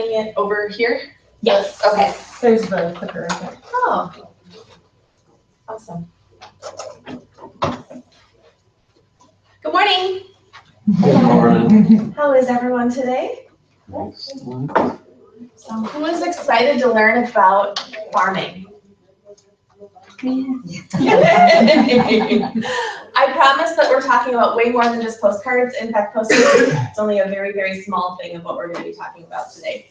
it over here? Yes. Okay. There's the clicker right there. Oh, awesome. Good morning. Good morning. How is everyone today? Excellent. So who is excited to learn about farming? I promise that we're talking about way more than just postcards. In fact, postcards it's only a very, very small thing of what we're going to be talking about today.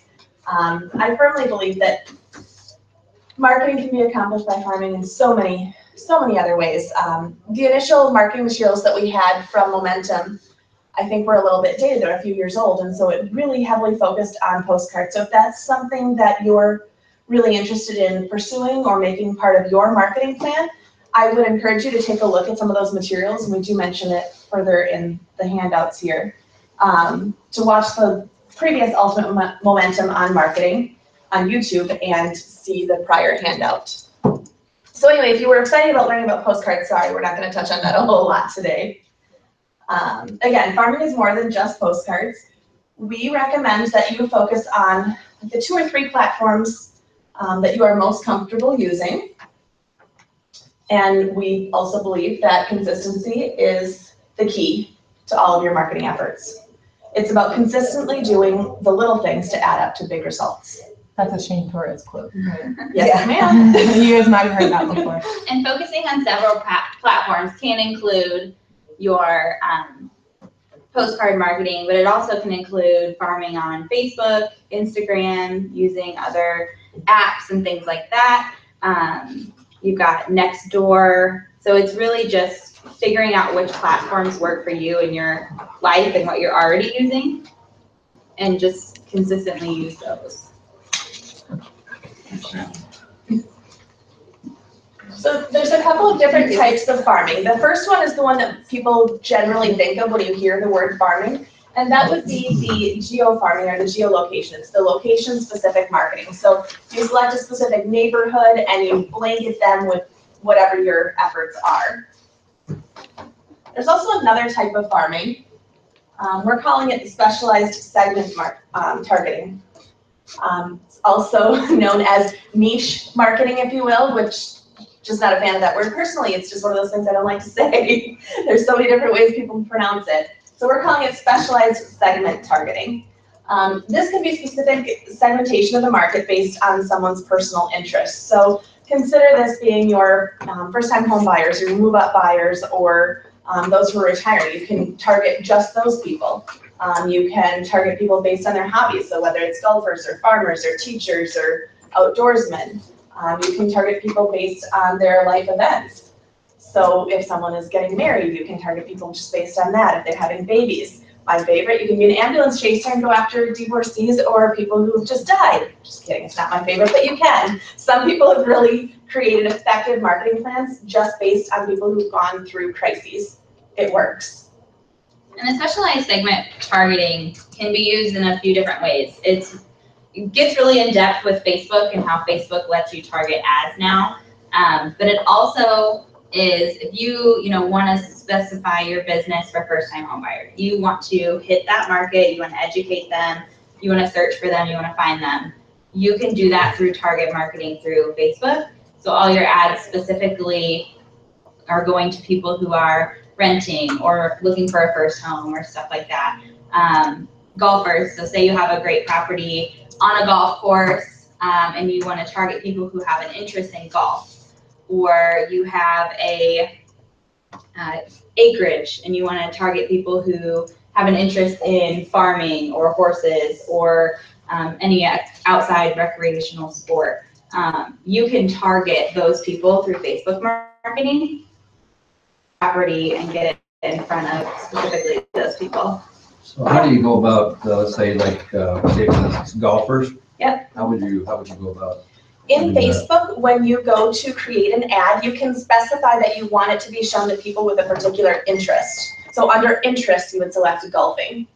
I firmly believe that marketing can be accomplished by farming in so many other ways. The initial marketing materials that we had from Momentum, I think were a little bit dated. They're a few years old, and so it really heavily focused on postcards. So if that's something that you're really interested in pursuing or making part of your marketing plan, I would encourage you to take a look at some of those materials, and we do mention it further in the handouts here, to watch the previous Ultimate Momentum on marketing on YouTube and see the prior handout. So anyway, if you were excited about learning about postcards, sorry, we're not going to touch on that a whole lot today. Again, farming is more than just postcards. We recommend that you focus on the 2 or 3 platforms that you are most comfortable using. And we also believe that consistency is the key to all of your marketing efforts. It's about consistently doing the little things to add up to big results. That's a Shane Torres quote. Right? Yes, ma'am. You guys might have heard that before. And focusing on several platforms can include your postcard marketing, but it also can include farming on Facebook, Instagram, using other apps and things like that. You've got Nextdoor. So it's really just figuring out which platforms work for you in your life and what you're already using, and just consistently use those. So there's a couple of different types of farming. The first one is the one that people generally think of when you hear the word farming, and that would be the geo-farming or the geolocation. It's the location-specific marketing. So you select a specific neighborhood and you blanket them with whatever your efforts are. There's also another type of farming. We're calling it specialized segment targeting. It's also known as niche marketing, if you will, which just not a fan of that word personally. It's just one of those things I don't like to say. There's so many different ways people pronounce it. So we're calling it specialized segment targeting. This could be specific segmentation of the market based on someone's personal interests. So consider this being your first-time home buyers, your move-up buyers, or those who are retiring. You can target just those people. You can target people based on their hobbies, so whether it's golfers or farmers or teachers or outdoorsmen. You can target people based on their life events. So if someone is getting married, you can target people just based on that. If they're having babies, my favorite, you can be an ambulance chaser and go after divorcees or people who've just died. Just kidding, it's not my favorite, but you can. Some people have really created effective marketing plans just based on people who've gone through crises. It works. And the specialized segment targeting can be used in a few different ways. It gets really in depth with Facebook and how Facebook lets you target ads now. But it also is, if you want to specify your business for first-time home buyers, you want to hit that market, you want to educate them, you want to search for them, you want to find them. You can do that through target marketing through Facebook. So all your ads specifically are going to people who are renting or looking for a first home or stuff like that. Golfers, so say you have a great property on a golf course and you want to target people who have an interest in golf, or you have a acreage and you want to target people who have an interest in farming or horses or any outside recreational sport. You can target those people through Facebook marketing property and get it in front of specifically those people. So how do you go about, let's say, like, say for instance, golfers? Yep. How would you go about? In Facebook, when you go to create an ad, you can specify that you want it to be shown to people with a particular interest. So under interest, you would select golfing.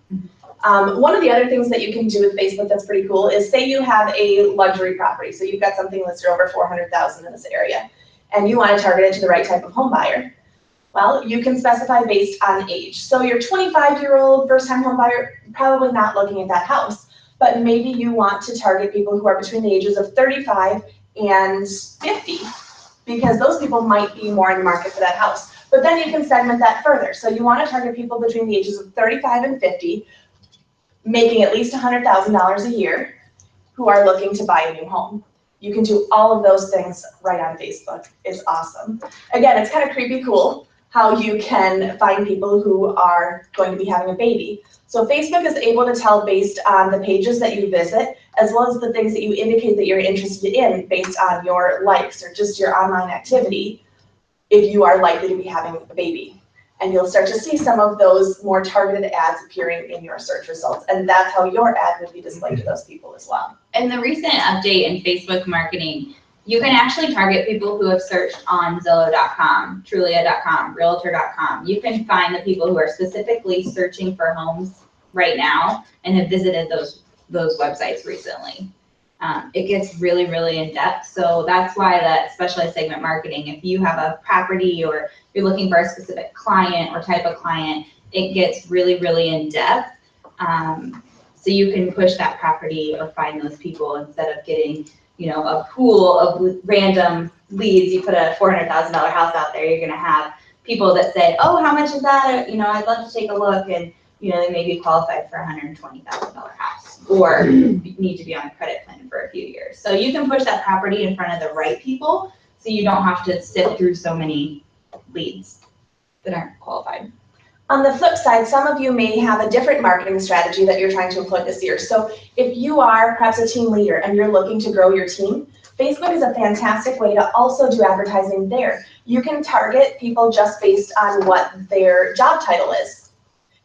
One of the other things that you can do with Facebook that's pretty cool is, say you have a luxury property. So you've got something listed over $400,000 in this area, and you want to target it to the right type of home buyer. Well, you can specify based on age. So your 25-year-old first-time home buyer, probably not looking at that house. but maybe you want to target people who are between the ages of 35 and 50, because those people might be more in the market for that house. But then you can segment that further. So you want to target people between the ages of 35 and 50, making at least $100,000 a year, who are looking to buy a new home. You can do all of those things right on Facebook. It's awesome. Again, it's kind of creepy cool how you can find people who are going to be having a baby. So Facebook is able to tell based on the pages that you visit, as well as the things that you indicate that you're interested in based on your likes or just your online activity, if you are likely to be having a baby. And you'll start to see some of those more targeted ads appearing in your search results. And that's how your ad would be displayed to those people as well. In the recent update in Facebook marketing, you can actually target people who have searched on Zillow.com, Trulia.com, Realtor.com. You can find the people who are specifically searching for homes right now and have visited those websites recently. It gets really, really in depth. So that's why that specialized segment marketing, if you have a property or you're looking for a specific client or type of client, it gets really, really in depth. So you can push that property or find those people instead of getting, you know, a pool of random leads. You put a $400,000 house out there, you're going to have people that say, oh, how much is that? You know, I'd love to take a look. And, you know, they may be qualified for a $120,000 house or need to be on a credit plan for a few years. So you can push that property in front of the right people so you don't have to sift through so many leads that aren't qualified. On the flip side, some of you may have a different marketing strategy that you're trying to employ this year. So if you are perhaps a team leader and you're looking to grow your team, Facebook is a fantastic way to also do advertising there. You can target people just based on what their job title is.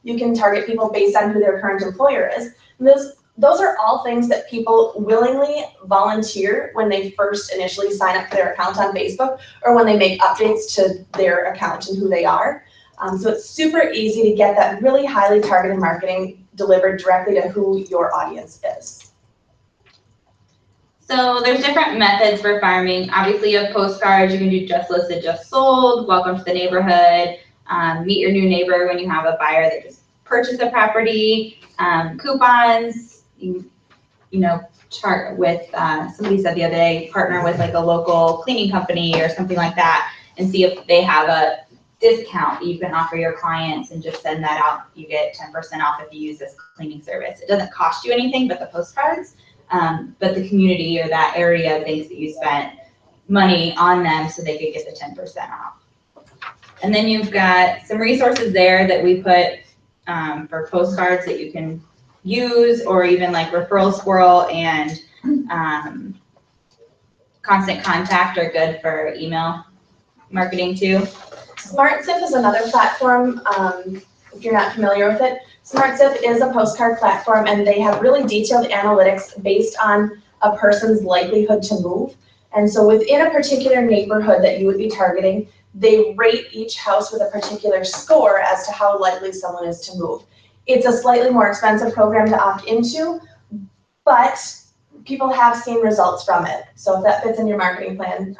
You can target people based on who their current employer is. And those are all things that people willingly volunteer when they first initially sign up for their account on Facebook or when they make updates to their account and who they are. So it's super easy to get that really highly targeted marketing delivered directly to who your audience is. So there's different methods for farming. Obviously you have postcards, you can do just listed, just sold, welcome to the neighborhood, meet your new neighbor when you have a buyer that just purchased a property, coupons, you know, chart with, somebody said the other day, partner with like a local cleaning company or something like that and see if they have a discount you can offer your clients and just send that out. You get 10% off if you use this cleaning service. It doesn't cost you anything but the postcards, but the community or that area thinks that you spent money on them so they could get the 10% off. And then you've got some resources there that we put for postcards that you can use, or even like Referral Squirrel and Constant Contact are good for email marketing too. SmartZip is another platform, if you're not familiar with it. SmartZip is a postcard platform and they have really detailed analytics based on a person's likelihood to move. And so within a particular neighborhood that you would be targeting, they rate each house with a particular score as to how likely someone is to move. It's a slightly more expensive program to opt into, but people have seen results from it. So if that fits in your marketing plan,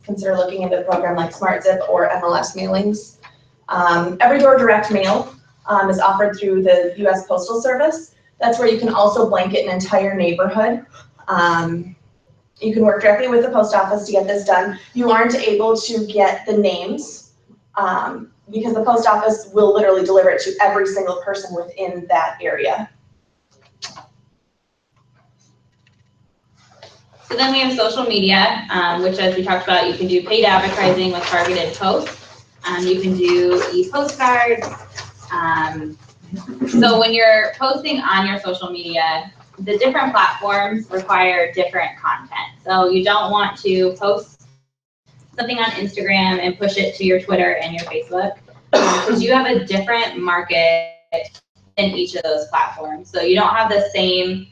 consider looking into a program like SmartZip or MLS mailings. Everydoor Direct Mail is offered through the US Postal Service. That's where you can also blanket an entire neighborhood. You can work directly with the post office to get this done. You aren't able to get the names because the post office will literally deliver it to every single person within that area. So then we have social media, which as we talked about, you can do paid advertising with targeted posts. You can do e-postcards. So when you're posting on your social media, the different platforms require different content. So you don't want to post something on Instagram and push it to your Twitter and your Facebook, because you have a different market in each of those platforms. So you don't have the same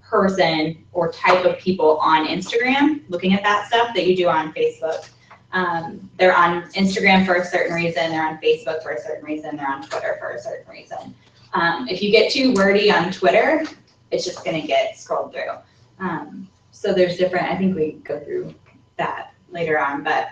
person or type of people on Instagram looking at that stuff that you do on Facebook. They're on Instagram for a certain reason, they're on Facebook for a certain reason, they're on Twitter for a certain reason. If you get too wordy on Twitter, it's just gonna get scrolled through. So there's different, I think we go through that later on, but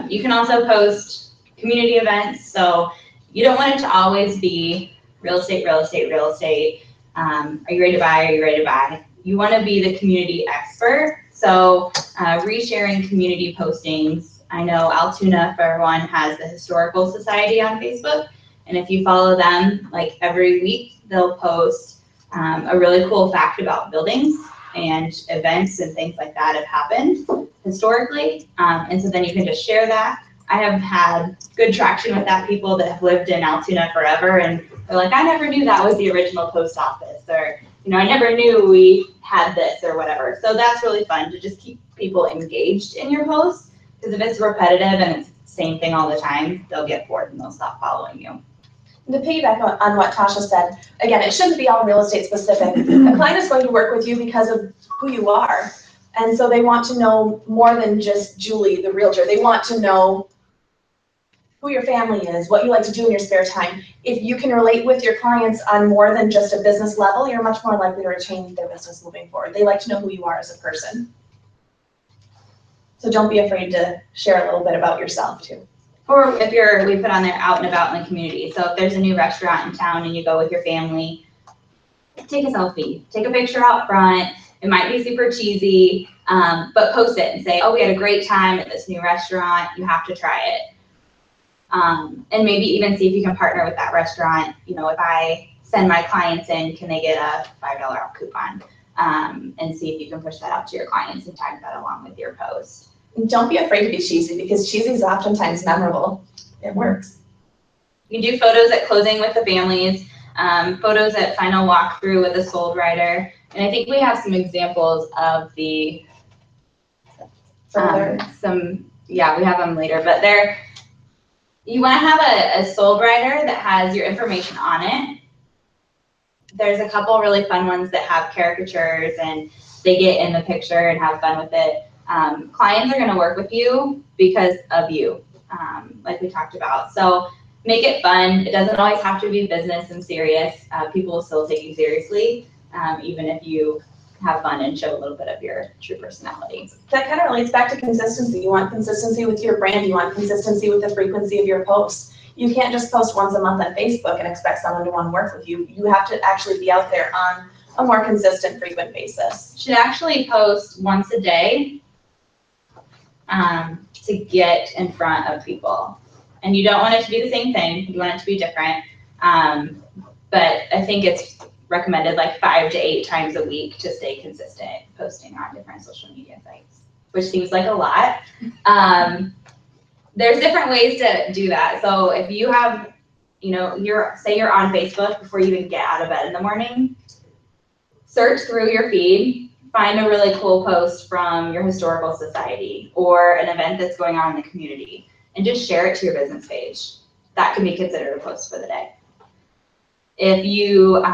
you can also post community events. So you don't want it to always be real estate, real estate, real estate. Are you ready to buy? Are you ready to buy? You want to be the community expert. So resharing community postings. I know Altoona, for everyone, has the Historical Society on Facebook. And if you follow them, like every week, they'll post a really cool fact about buildings and events and things like that have happened historically. And so then you can just share that. I have had good traction with that, people that have lived in Altoona forever, and they're like, I never knew that was the original post office, or, you know, I never knew we had this or whatever. So that's really fun to just keep people engaged in your posts, because if it's repetitive and it's the same thing all the time, they'll get bored and they'll stop following you. To piggyback on what Tasha said, again, it shouldn't be all real estate specific. A client is going to work with you because of who you are. And so they want to know more than just Julie, the realtor. They want to know who your family is, what you like to do in your spare time. If you can relate with your clients on more than just a business level, you're much more likely to retain their business moving forward. They like to know who you are as a person. So don't be afraid to share a little bit about yourself too. Or if we put on there out and about in the community. So if there's a new restaurant in town and you go with your family, take a selfie, take a picture out front. It might be super cheesy, but post it and say, oh, we had a great time at this new restaurant. You have to try it. And maybe even see if you can partner with that restaurant. You know, if I send my clients in, can they get a $5 off coupon? And see if you can push that out to your clients and tag that along with your post. Don't be afraid to be cheesy, because cheesy is oftentimes memorable. It works. You can do photos at closing with the families, photos at final walkthrough with a sold writer. And I think we have some examples of the, we have them later, but you want to have a sold writer that has your information on it. There's a couple really fun ones that have caricatures and they get in the picture and have fun with it. Clients are going to work with you because of you, like we talked about. So make it fun. It doesn't always have to be business and serious. People will still take you seriously, even if you have fun and show a little bit of your true personality. That kind of relates back to consistency. You want consistency with your brand. You want consistency with the frequency of your posts. You can't just post once a month on Facebook and expect someone to want to work with you. You have to actually be out there on a more consistent, frequent basis. Should actually post once a day to get in front of people. And you don't want it to be the same thing. You want it to be different. But I think it's recommended like 5 to 8 times a week to stay consistent posting on different social media sites, which seems like a lot. There's different ways to do that. So if you have, you know, say you're on Facebook before you even get out of bed in the morning, search through your feed, find a really cool post from your historical society or an event that's going on in the community, and just share it to your business page. That can be considered a post for the day. If you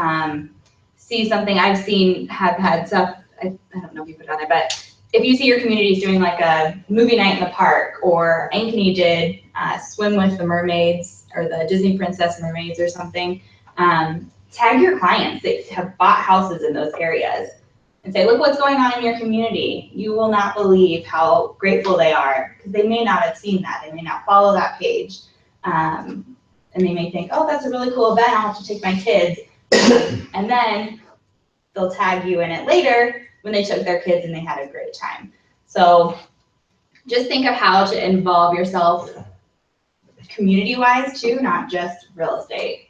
see something, I've seen have had stuff, I don't know if you put it on there, but if you see your communities doing like a movie night in the park, or Ankeny did Swim with the Mermaids or the Disney Princess Mermaids or something, tag your clients that have bought houses in those areas and say, look what's going on in your community. You will not believe how grateful they are, because they may not have seen that. They may not follow that page. And they may think, oh, that's a really cool event. I'll have to take my kids. And then they'll tag you in it later when they took their kids and they had a great time. So just think of how to involve yourself community-wise too, not just real estate.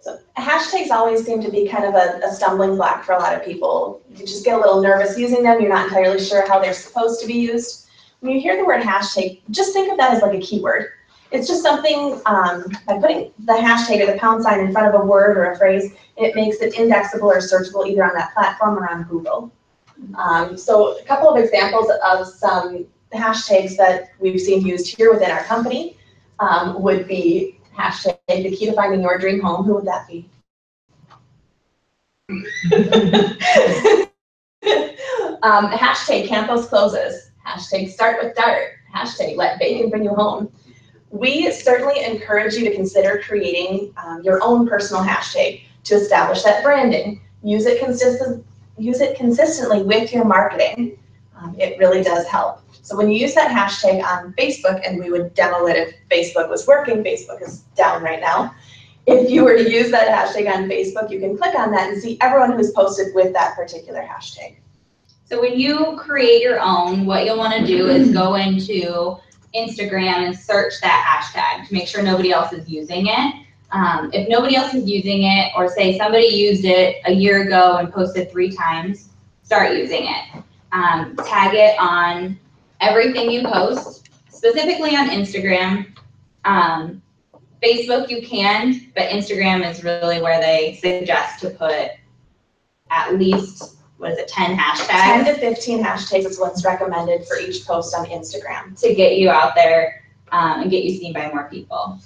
So hashtags always seem to be kind of a stumbling block for a lot of people. You just get a little nervous using them. You're not entirely sure how they're supposed to be used. When you hear the word hashtag, just think of that as like a keyword. It's just something, by putting the hashtag or the pound sign in front of a word or a phrase, it makes it indexable or searchable either on that platform or on Google. So a couple of examples of some hashtags that we've seen used here within our company would be hashtag the key to finding your dream home. Who would that be? Hashtag campus closes. Hashtag start with Dart. Hashtag let bacon bring you home. We certainly encourage you to consider creating your own personal hashtag to establish that branding. Use it consistently with your marketing. It really does help. So when you use that hashtag on Facebook, and we would demo it if Facebook was working, Facebook is down right now. if you were to use that hashtag on Facebook, you can click on that and see everyone who's posted with that particular hashtag. So when you create your own, what you'll want to do is go into Instagram and search that hashtag to make sure nobody else is using it. If nobody else is using it, or say somebody used it a year ago and posted 3 times, start using it. Tag it on everything you post, specifically on Instagram. Facebook you can, but Instagram is really where they suggest to put at least, 10 hashtags? 10 to 15 hashtags is what's recommended for each post on Instagram. To get you out there and get you seen by more people.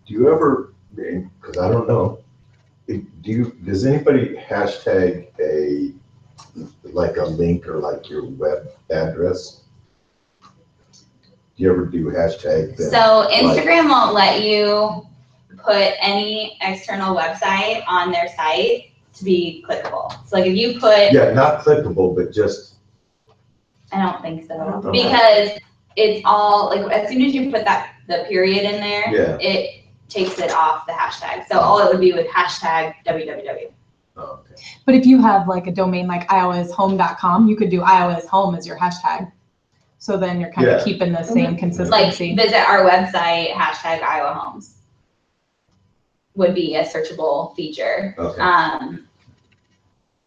Do you ever, because I don't know, does anybody hashtag like a link or like your web address? Do you ever do hashtag them? So Instagram won't let you put any external website on their site to be clickable. So like if you put, Yeah, not clickable, but just, I don't think so, Okay. because it's all, like as soon as you put the period in there, Yeah. it takes it off the hashtag. So all it would be with hashtag www. oh, okay. But if you have like a domain like iowaishome.com, you could do Iowa's home as your hashtag. So then you're kind Yeah. of keeping the same Like consistency. visit our website, hashtag Iowa Homes would be a searchable feature. Okay.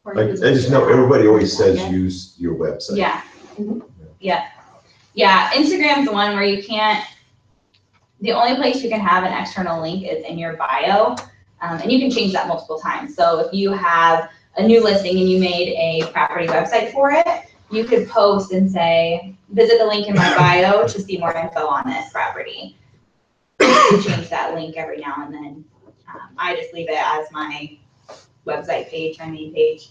Or I you could just know everybody always says Yeah. use your website. Yeah. Mhm. Yeah, Instagram's the one where you can't, the only place you can have an external link is in your bio. And you can change that multiple times. So if you have a new listing and you made a property website for it, you could post and say, visit the link in my bio to see more info on this property. You change that link every now and then. I just leave it as my website page, my main page.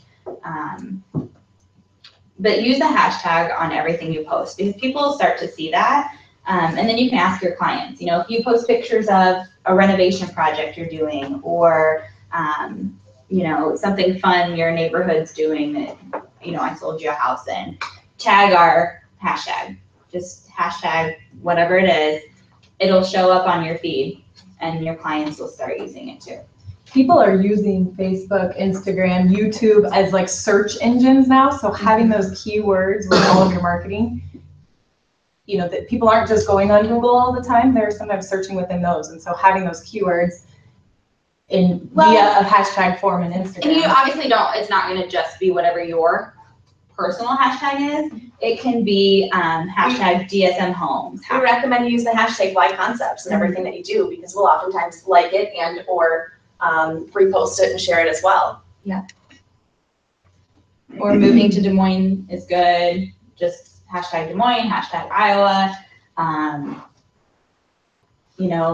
But use the hashtag on everything you post because people start to see that. And then you can ask your clients, if you post pictures of a renovation project you're doing or, something fun your neighborhood's doing that, I sold you a house in, tag our hashtag, just hashtag whatever it is, it'll show up on your feed and your clients will start using it too. People are using Facebook, Instagram, YouTube as like search engines now. So having those keywords with all of your marketing, that people aren't just going on Google all the time. They're sometimes searching within those. And so having those keywords via a hashtag form in Instagram. And you obviously it's not gonna just be whatever your personal hashtag is. It can be hashtag DSM Homes. We recommend you use the hashtag Fly Concepts in everything that you do because we'll oftentimes like it and or repost it and share it as well. Or moving to Des Moines is good. Just hashtag Des Moines, hashtag Iowa.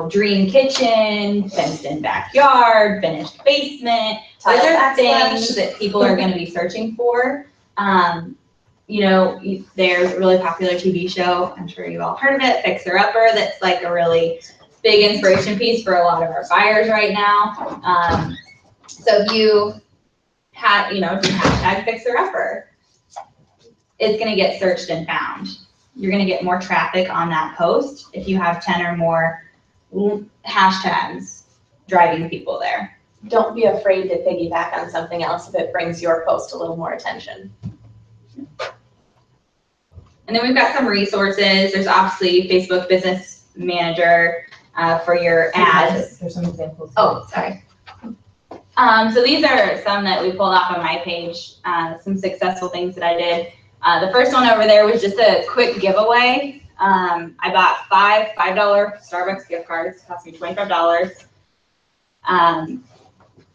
Dream kitchen, fenced in backyard, finished basement. Those are things that people are going to be searching for. There's a really popular TV show, I'm sure you've all heard of it, Fixer Upper, that's like a really big inspiration piece for a lot of our buyers right now. So if you have, do hashtag Fixer Upper, it's going to get searched and found. You're going to get more traffic on that post if you have 10 or more hashtags driving people there. Don't be afraid to piggyback on something else if it brings your post a little more attention. And then we've got some resources. There's obviously Facebook Business Manager for your ads. There's some examples. Oh, sorry. So these are some that we pulled off on my page, some successful things that I did. The first one over there was just a quick giveaway. I bought $5 Starbucks gift cards, cost me $25.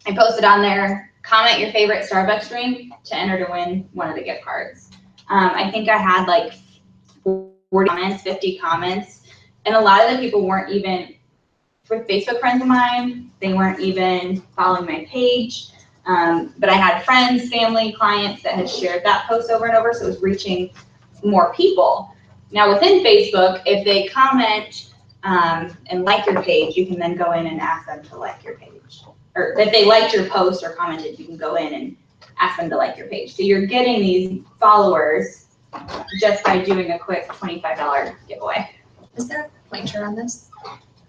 I posted on there, comment your favorite Starbucks drink to enter to win one of the gift cards. I think I had like 40 comments, 50 comments, and a lot of the people weren't even, with Facebook friends of mine, they weren't even following my page. But I had friends, family, clients that had shared that post over and over, so it was reaching more people. Now within Facebook, if they comment and like your page, you can then go in and ask them to like your page. Or if they liked your post or commented, you can go in and ask them to like your page. So you're getting these followers just by doing a quick $25 giveaway. Is there a pointer on this?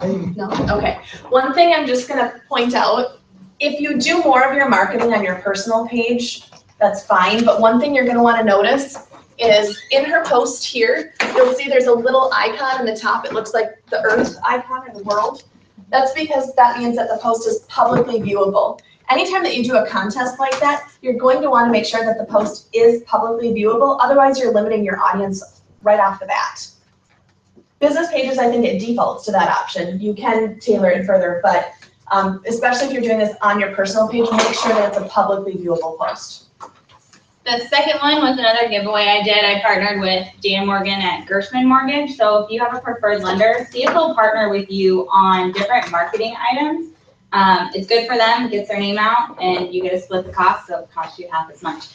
No? Okay. One thing I'm just gonna point out, if you do more of your marketing on your personal page, that's fine, but one thing you're gonna wanna notice is in her post here, you'll see there's a little icon in the top. It looks like the earth icon or the world. That's because that means that the post is publicly viewable. Anytime that you do a contest like that, you're going to wanna make sure that the post is publicly viewable, otherwise you're limiting your audience right off the bat. Business pages, I think it defaults to that option. You can tailor it further, but especially if you're doing this on your personal page, make sure that it's a publicly viewable post. The second one was another giveaway I did. I partnered with Dan Morgan at Gershman Mortgage. So if you have a preferred lender, see if they'll partner with you on different marketing items. It's good for them, gets their name out, and you get to split the cost, so it costs you half as much.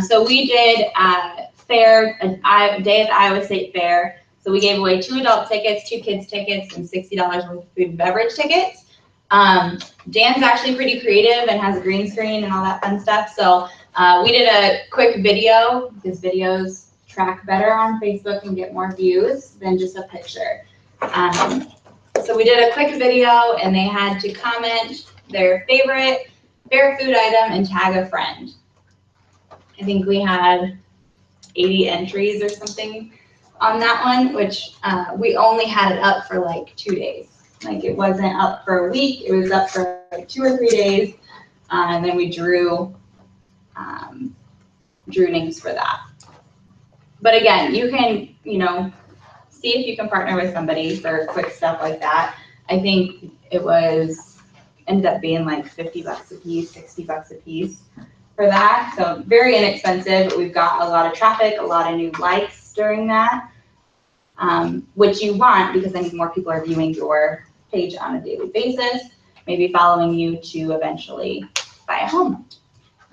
So we did a day at the Iowa State Fair. So we gave away 2 adult tickets, 2 kids tickets, and $60 worth of food and beverage tickets. Dan's actually pretty creative and has a green screen and all that fun stuff. So we did a quick video, because videos track better on Facebook and get more views than just a picture. So we did a quick video, and they had to comment their favorite fair food item and tag a friend. I think we had 80 entries or something on that one, which we only had it up for like 2 days. Like it wasn't up for a week, it was up for like 2 or 3 days. And then we drew names for that. But again, you can, see if you can partner with somebody for quick stuff like that. I think it ended up being like $50 a piece, $60 a piece for that. So very inexpensive. We've got a lot of traffic, a lot of new likes during that, which you want because then more people are viewing your page on a daily basis, maybe following you to eventually buy a home.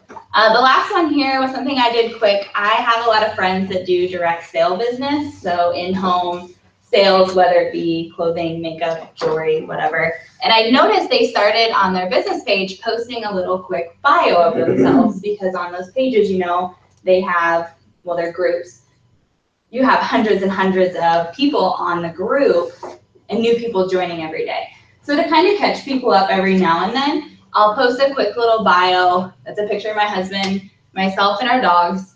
The last one here was something I did quick. I have a lot of friends that do direct sale business, so in-home sales, whether it be clothing, makeup, jewelry, whatever. And I noticed they started on their business page posting a little quick bio of themselves because on those pages, they have, they're groups. You have hundreds and hundreds of people on the group and new people joining every day. So to kind of catch people up every now and then, I'll post a quick little bio. That's a picture of my husband, myself, and our dogs.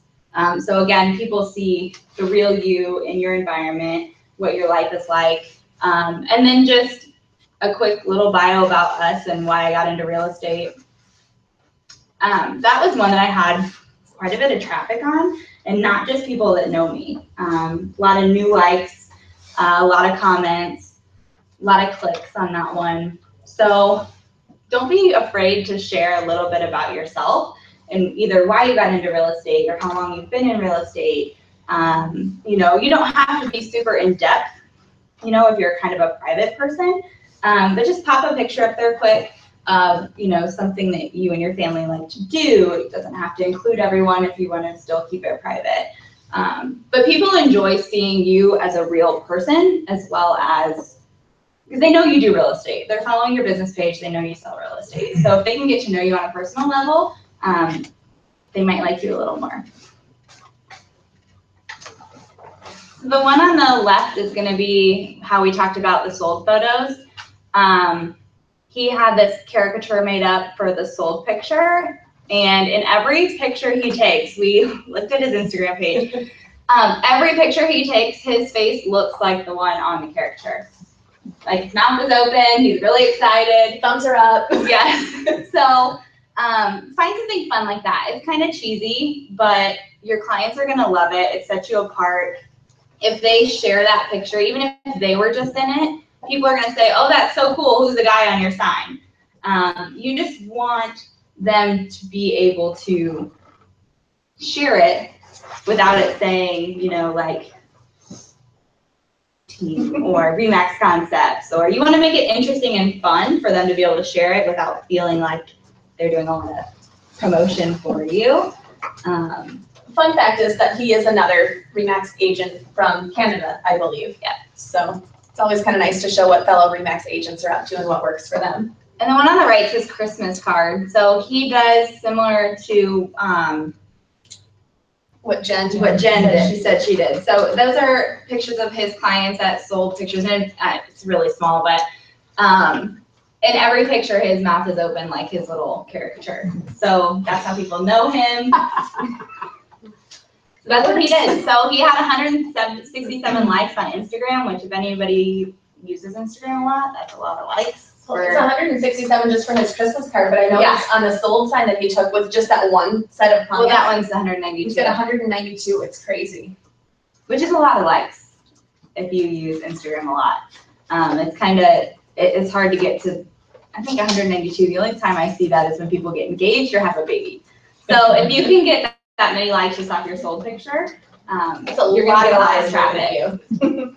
So again, people see the real you in your environment, what your life is like. And then just a quick little bio about us and why I got into real estate. That was one that I had quite a bit of traffic on, and not just people that know me. A lot of new likes, a lot of comments, a lot of clicks on that one. So don't be afraid to share a little bit about yourself and either why you got into real estate or how long you've been in real estate. You don't have to be super in depth, if you're kind of a private person, but just pop a picture up there quick of, something that you and your family like to do. It doesn't have to include everyone if you want to still keep it private. But people enjoy seeing you as a real person as well as, because they know you do real estate. They're following your business page. They know you sell real estate. So if they can get to know you on a personal level, they might like you a little more. The one on the left is going to be how we talked about the sold photos. He had this caricature made up for the sold picture. And in every picture he takes, we looked at his Instagram page. Every picture he takes, his face looks like the one on the caricature. Like his mouth is open, he's really excited. Thumbs are up. Yes. So find something fun like that. It's kind of cheesy, but your clients are gonna love it. It sets you apart. If they share that picture, even if they were just in it, people are gonna say, oh, that's so cool, who's the guy on your sign? You just want them to be able to share it without it saying, like team or Remax Concepts, or you want to make it interesting and fun for them to be able to share it without feeling like they're doing all the promotion for you. Fun fact is that he is another Remax agent from Canada, I believe. Yeah. So it's always kind of nice to show what fellow Remax agents are up to and what works for them. And the one on the right is Christmas card. So he does similar to What Jen did. She said she did. So those are pictures of his clients that sold pictures, and it's really small, but In every picture, his mouth is open like his little caricature. So that's how people know him. So that's what he did. So he had 167 likes on Instagram, which if anybody uses Instagram a lot, that's a lot of likes. Well, it's 167 just for his Christmas card, but I know Yeah. it's on the sold sign that he took with just that one set of Well, comments. that one's He's 192, got 192, it's crazy. which is a lot of likes if you use Instagram a lot. It's kind of, it's hard to get to, I think 192. The only time I see that is when people get engaged or have a baby. So if you can get that many likes just off your sold picture, It's a you're lot gonna get of a lot eyes of looking traffic. at you.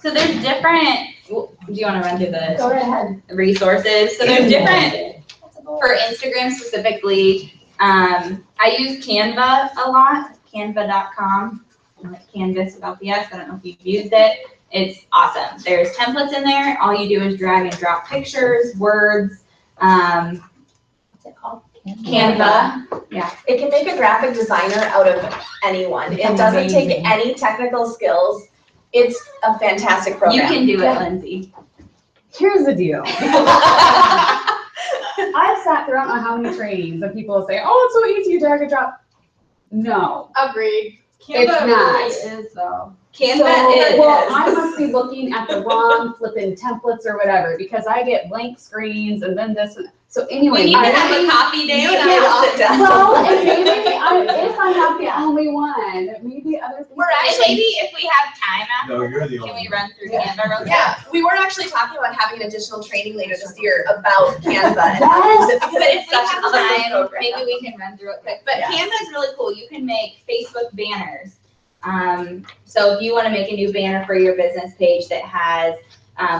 So there's different, do you want to run through the Go right ahead. resources? So there's different, for Instagram specifically, I use Canva a lot, canva.com, like Canvas without the S, I don't know if you've used it. It's awesome. There's templates in there. All you do is drag and drop pictures, words, What's it called? Canva. It can make a graphic designer out of anyone. It doesn't take Amazing. any technical skills. It's a fantastic program. You can do it, Yeah. Lindsay. Here's the deal. I've sat through I don't know how many trainings and people say, oh, it's so easy, drag and drop. No, Agreed. it's not. is though. Canva So, is. well, I must be looking at the wrong flipping templates or whatever, because I get blank screens and then this, so anyway. We need to I- have a coffee day when Yeah. I Sit down. Well, and maybe if I'm not the only one, maybe other people. And maybe if we have time after, No, you're the can only we one. run through Canva real quick? Yeah, we were actually talking about having an additional training later this year about Canva and how to use it because But if it's we such have an awesome time, program. maybe we can run through it quick. But Yeah. Canva is really cool. You can make Facebook banners. So if you want to make a new banner for your business page that has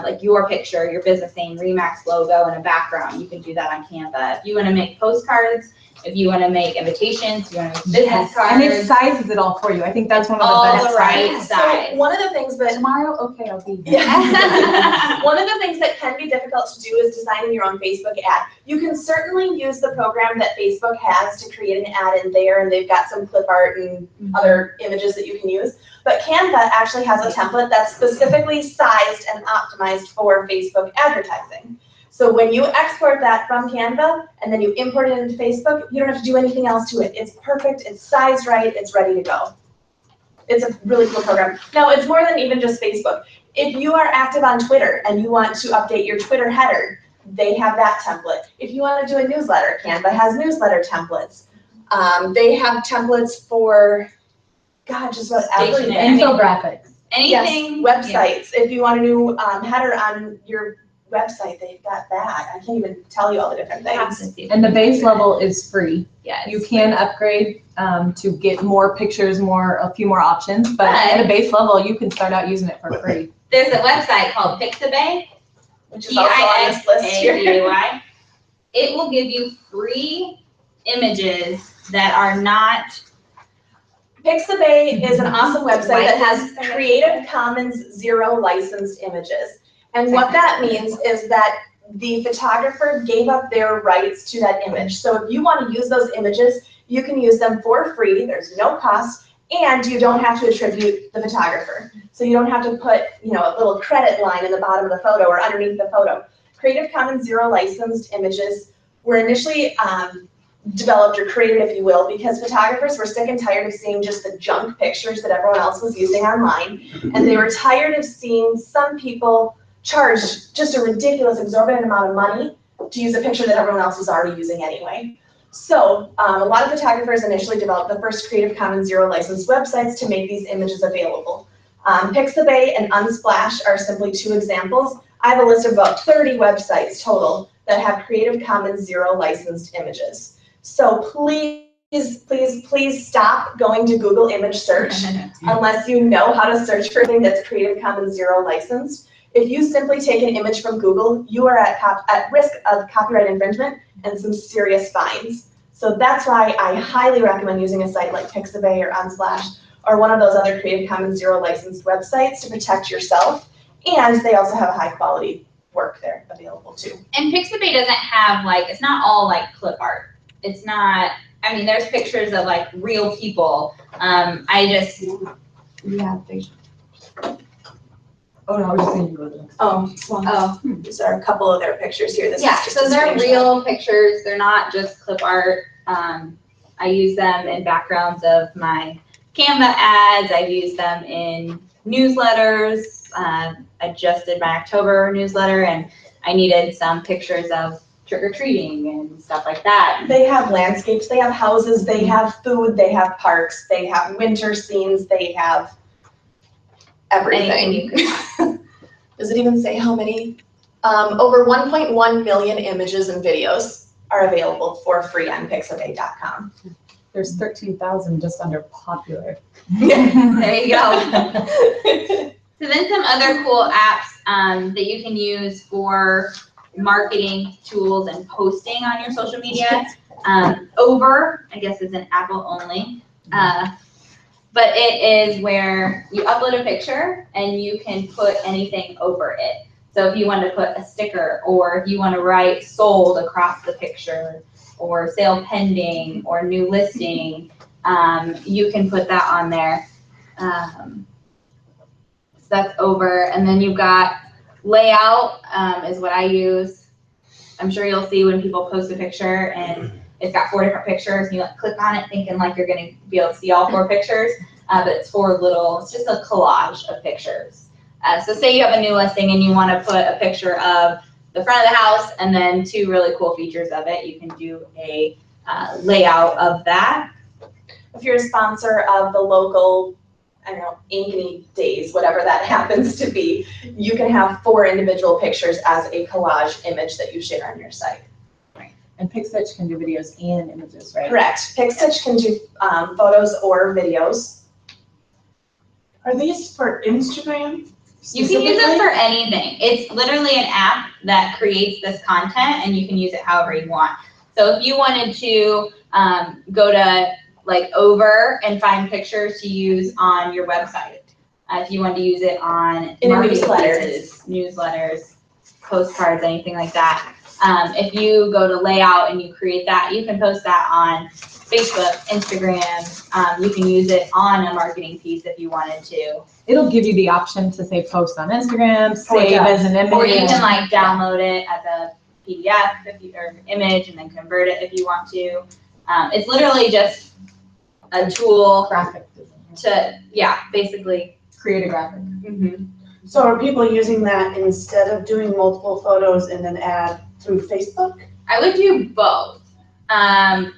like your picture, your business name, Remax logo, and a background, you can do that on Canva. If you want to make postcards, if you want to make invitations, if you want to make business And it cards, sizes it all for you. I think that's one of the all best the right parts. size. So one of the things that Tomorrow, okay, I'll be there. Yeah. One of the things that can be difficult to do is designing your own Facebook ad. You can certainly use the program that Facebook has to create an ad in there, and they've got some clip art and other images that you can use. But Canva actually has a template that's specifically sized and optimized for Facebook advertising. So when you export that from Canva and then you import it into Facebook, you don't have to do anything else to it. It's perfect, it's sized right, it's ready to go. It's a really cool program. Now, it's more than even just Facebook. If you are active on Twitter and you want to update your Twitter header, they have that template. If you want to do a newsletter, Canva has newsletter templates. They have templates for, God, just about everything. Stationery. Infographics. Anything. Yes, websites. If you want a new header on your website, they've got that. I can't even tell you all the different things. And the base level is free. Yes. You can upgrade to get more pictures, a few more options, but But- at a base level, you can start out using it for free. There's a website called Pixabay, Which is also on this list here. P-I-X-A-B-A-Y. It will give you free images that are not, Pixabay is an awesome website that has Creative Commons Zero licensed images. And what that means is that the photographer gave up their rights to that image. So if you want to use those images, you can use them for free, there's no cost, and you don't have to attribute the photographer. So you don't have to put, a little credit line in the bottom of the photo or underneath the photo. Creative Commons Zero licensed images were initially developed or created, if you will, because photographers were sick and tired of seeing just the junk pictures that everyone else was using online. And they were tired of seeing some people charge just a ridiculous, exorbitant amount of money to use a picture that everyone else was already using anyway. So a lot of photographers initially developed the first Creative Commons Zero licensed websites to make these images available. Pixabay and Unsplash are simply two examples. I have a list of about 30 websites total that have Creative Commons Zero licensed images. So please stop going to Google image search unless you know how to search for anything that's Creative Commons Zero licensed. If you simply take an image from Google, you are at risk of copyright infringement and some serious fines. So that's why I highly recommend using a site like Pixabay or Unsplash or one of those other Creative Commons Zero licensed websites to protect yourself. And they also have a high quality work there available too. and Pixabay doesn't have it's not all clip art. It's not, there's pictures of real people. We have Oh, no, I was just saying you were the next. Oh, well, Oh, these are a couple of their pictures here. This is yeah, just so a they're screenshot. real pictures. They're not just clip art. I use them in backgrounds of my Canva ads. I've used them in newsletters. I just did my October newsletter and I needed some pictures of trick-or-treating and stuff like that. They have landscapes, they have houses, they have food, they have parks, they have winter scenes, they have everything. Does it even say how many? Over 1.1 million images and videos are available for free on pixabay.com. There's 13,000 just under popular. There you go. So then some other cool apps that you can use for marketing tools and posting on your social media. Over, I guess is an Apple only. But it is where you upload a picture and you can put anything over it. So if you want to put a sticker, or if you want to write sold across the picture, or sale pending, or new listing, you can put that on there. So that's Over. And then you've got Layout is what I use. I'm sure you'll see when people post a picture and it's got 4 different pictures and you click on it thinking like you're going to be able to see all 4 pictures, but it's it's just a collage of pictures. So say you have a new listing and you want to put a picture of the front of the house and then 2 really cool features of it, you can do a layout of that. If you're a sponsor of the local, I don't know, Ankeny Days, whatever that happens to be, you can have 4 individual pictures as a collage image that you share on your site. And PicStitch can do videos and images, right? Correct. PicStitch can do photos or videos. Are these for Instagram? You can use it for anything. It's literally an app that creates this content and you can use it however you want. So if you wanted to go to like Over and find pictures to use on your website, if you wanted to use it on In a marketing newsletter. pieces, newsletters, postcards, anything like that. If you go to Layout and you create that, you can post that on Facebook, Instagram. You can use it on a marketing piece if you wanted to. It'll give you the option to say post on Instagram, save as an image. Or you can like download it as a PDF or image and then convert it if you want to. It's literally just a tool graphic design. to, yeah, basically. Create a graphic. So are people using that instead of doing multiple photos and then add through Facebook? I would do both. Not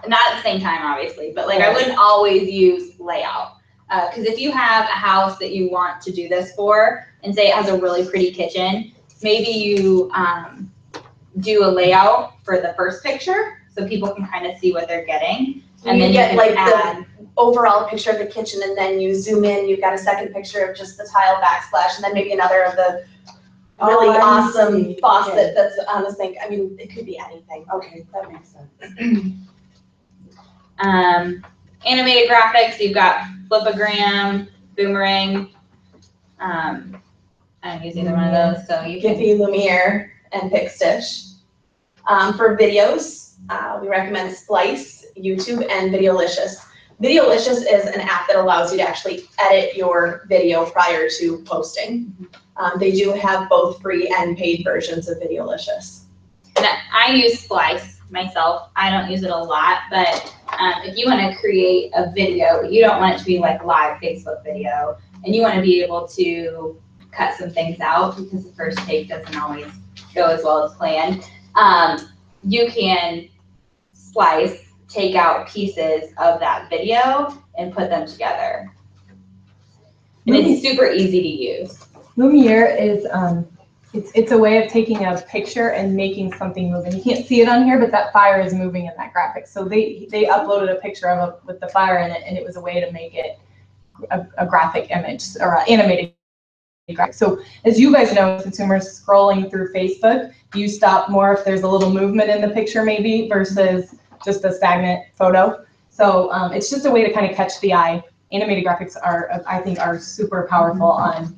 at the same time, obviously, but like I wouldn't always use Layout. Because if you have a house that you want to do this for, and say it has a really pretty kitchen, maybe you do a layout for the first picture so people can kind of see what they're getting. And then you get can like add, the overall picture of the kitchen and then you zoom in, you've got a second picture of just the tile backsplash and then maybe another of the really Oh, I awesome see. faucet Okay. that's on the sink. I mean, it could be anything. Okay, that makes sense. animated graphics, you've got Flipagram, Boomerang. I don't use either one of those, so you can. Giphy, Lumiere, and PicStitch. For videos, we recommend Splice, YouTube, and Videolicious. Videolicious is an app that allows you to actually edit your video prior to posting. They do have both free and paid versions of Videolicious. And I use Splice myself. I don't use it a lot, but if you want to create a video, but you don't want it to be like live Facebook video, and you want to be able to cut some things out because the first take doesn't always go as well as planned, you can splice, take out pieces of that video and put them together. And it's super easy to use. Lumiere is, it's a way of taking a picture and making something move. And you can't see it on here, but that fire is moving in that graphic. So they uploaded a picture of it with the fire in it, and it was a way to make it a graphic image or an animated graphic. So as you guys know, consumers scrolling through Facebook, you stop more if there's a little movement in the picture maybe versus just a stagnant photo. So it's just a way to kind of catch the eye. Animated graphics are, I think, are super powerful on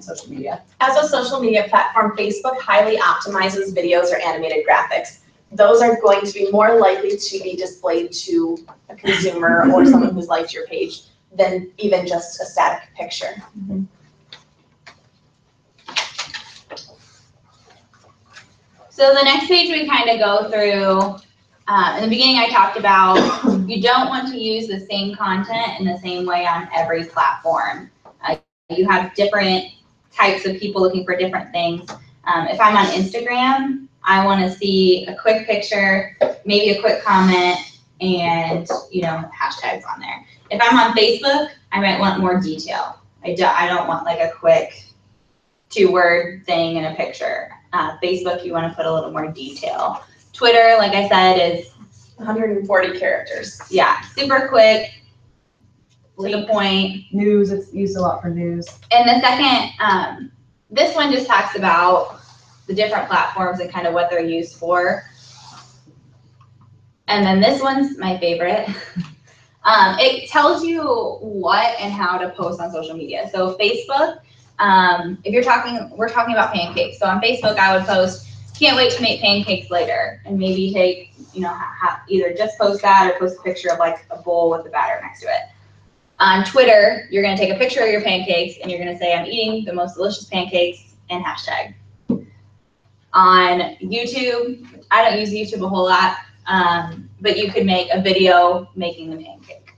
social media. As a social media platform, Facebook highly optimizes videos or animated graphics. Those are going to be more likely to be displayed to a consumer or someone who's liked your page than even just a static picture. So the next page we kind of go through, in the beginning I talked about you don't want to use the same content in the same way on every platform. You have different types of people looking for different things. If I'm on Instagram, I want to see a quick picture, maybe a quick comment, and hashtags on there. If I'm on Facebook, I might want more detail. I don't want like a quick 2-word thing in a picture. Facebook, you want to put a little more detail. Twitter, like I said, is 140 characters. yeah, super quick, to the point. News, it's used a lot for news. And the second, this one just talks about the different platforms and kind of what they're used for. And then this one's my favorite. It tells you what and how to post on social media. So Facebook, if we're talking about pancakes. So on Facebook, I would post, can't wait to make pancakes later, and maybe take, either just post that or post a picture of like a bowl with the batter next to it. On Twitter, you're gonna take a picture of your pancakes and you're gonna say, I'm eating the most delicious pancakes, and hashtag. On YouTube, I don't use YouTube a whole lot, but you could make a video making the pancake.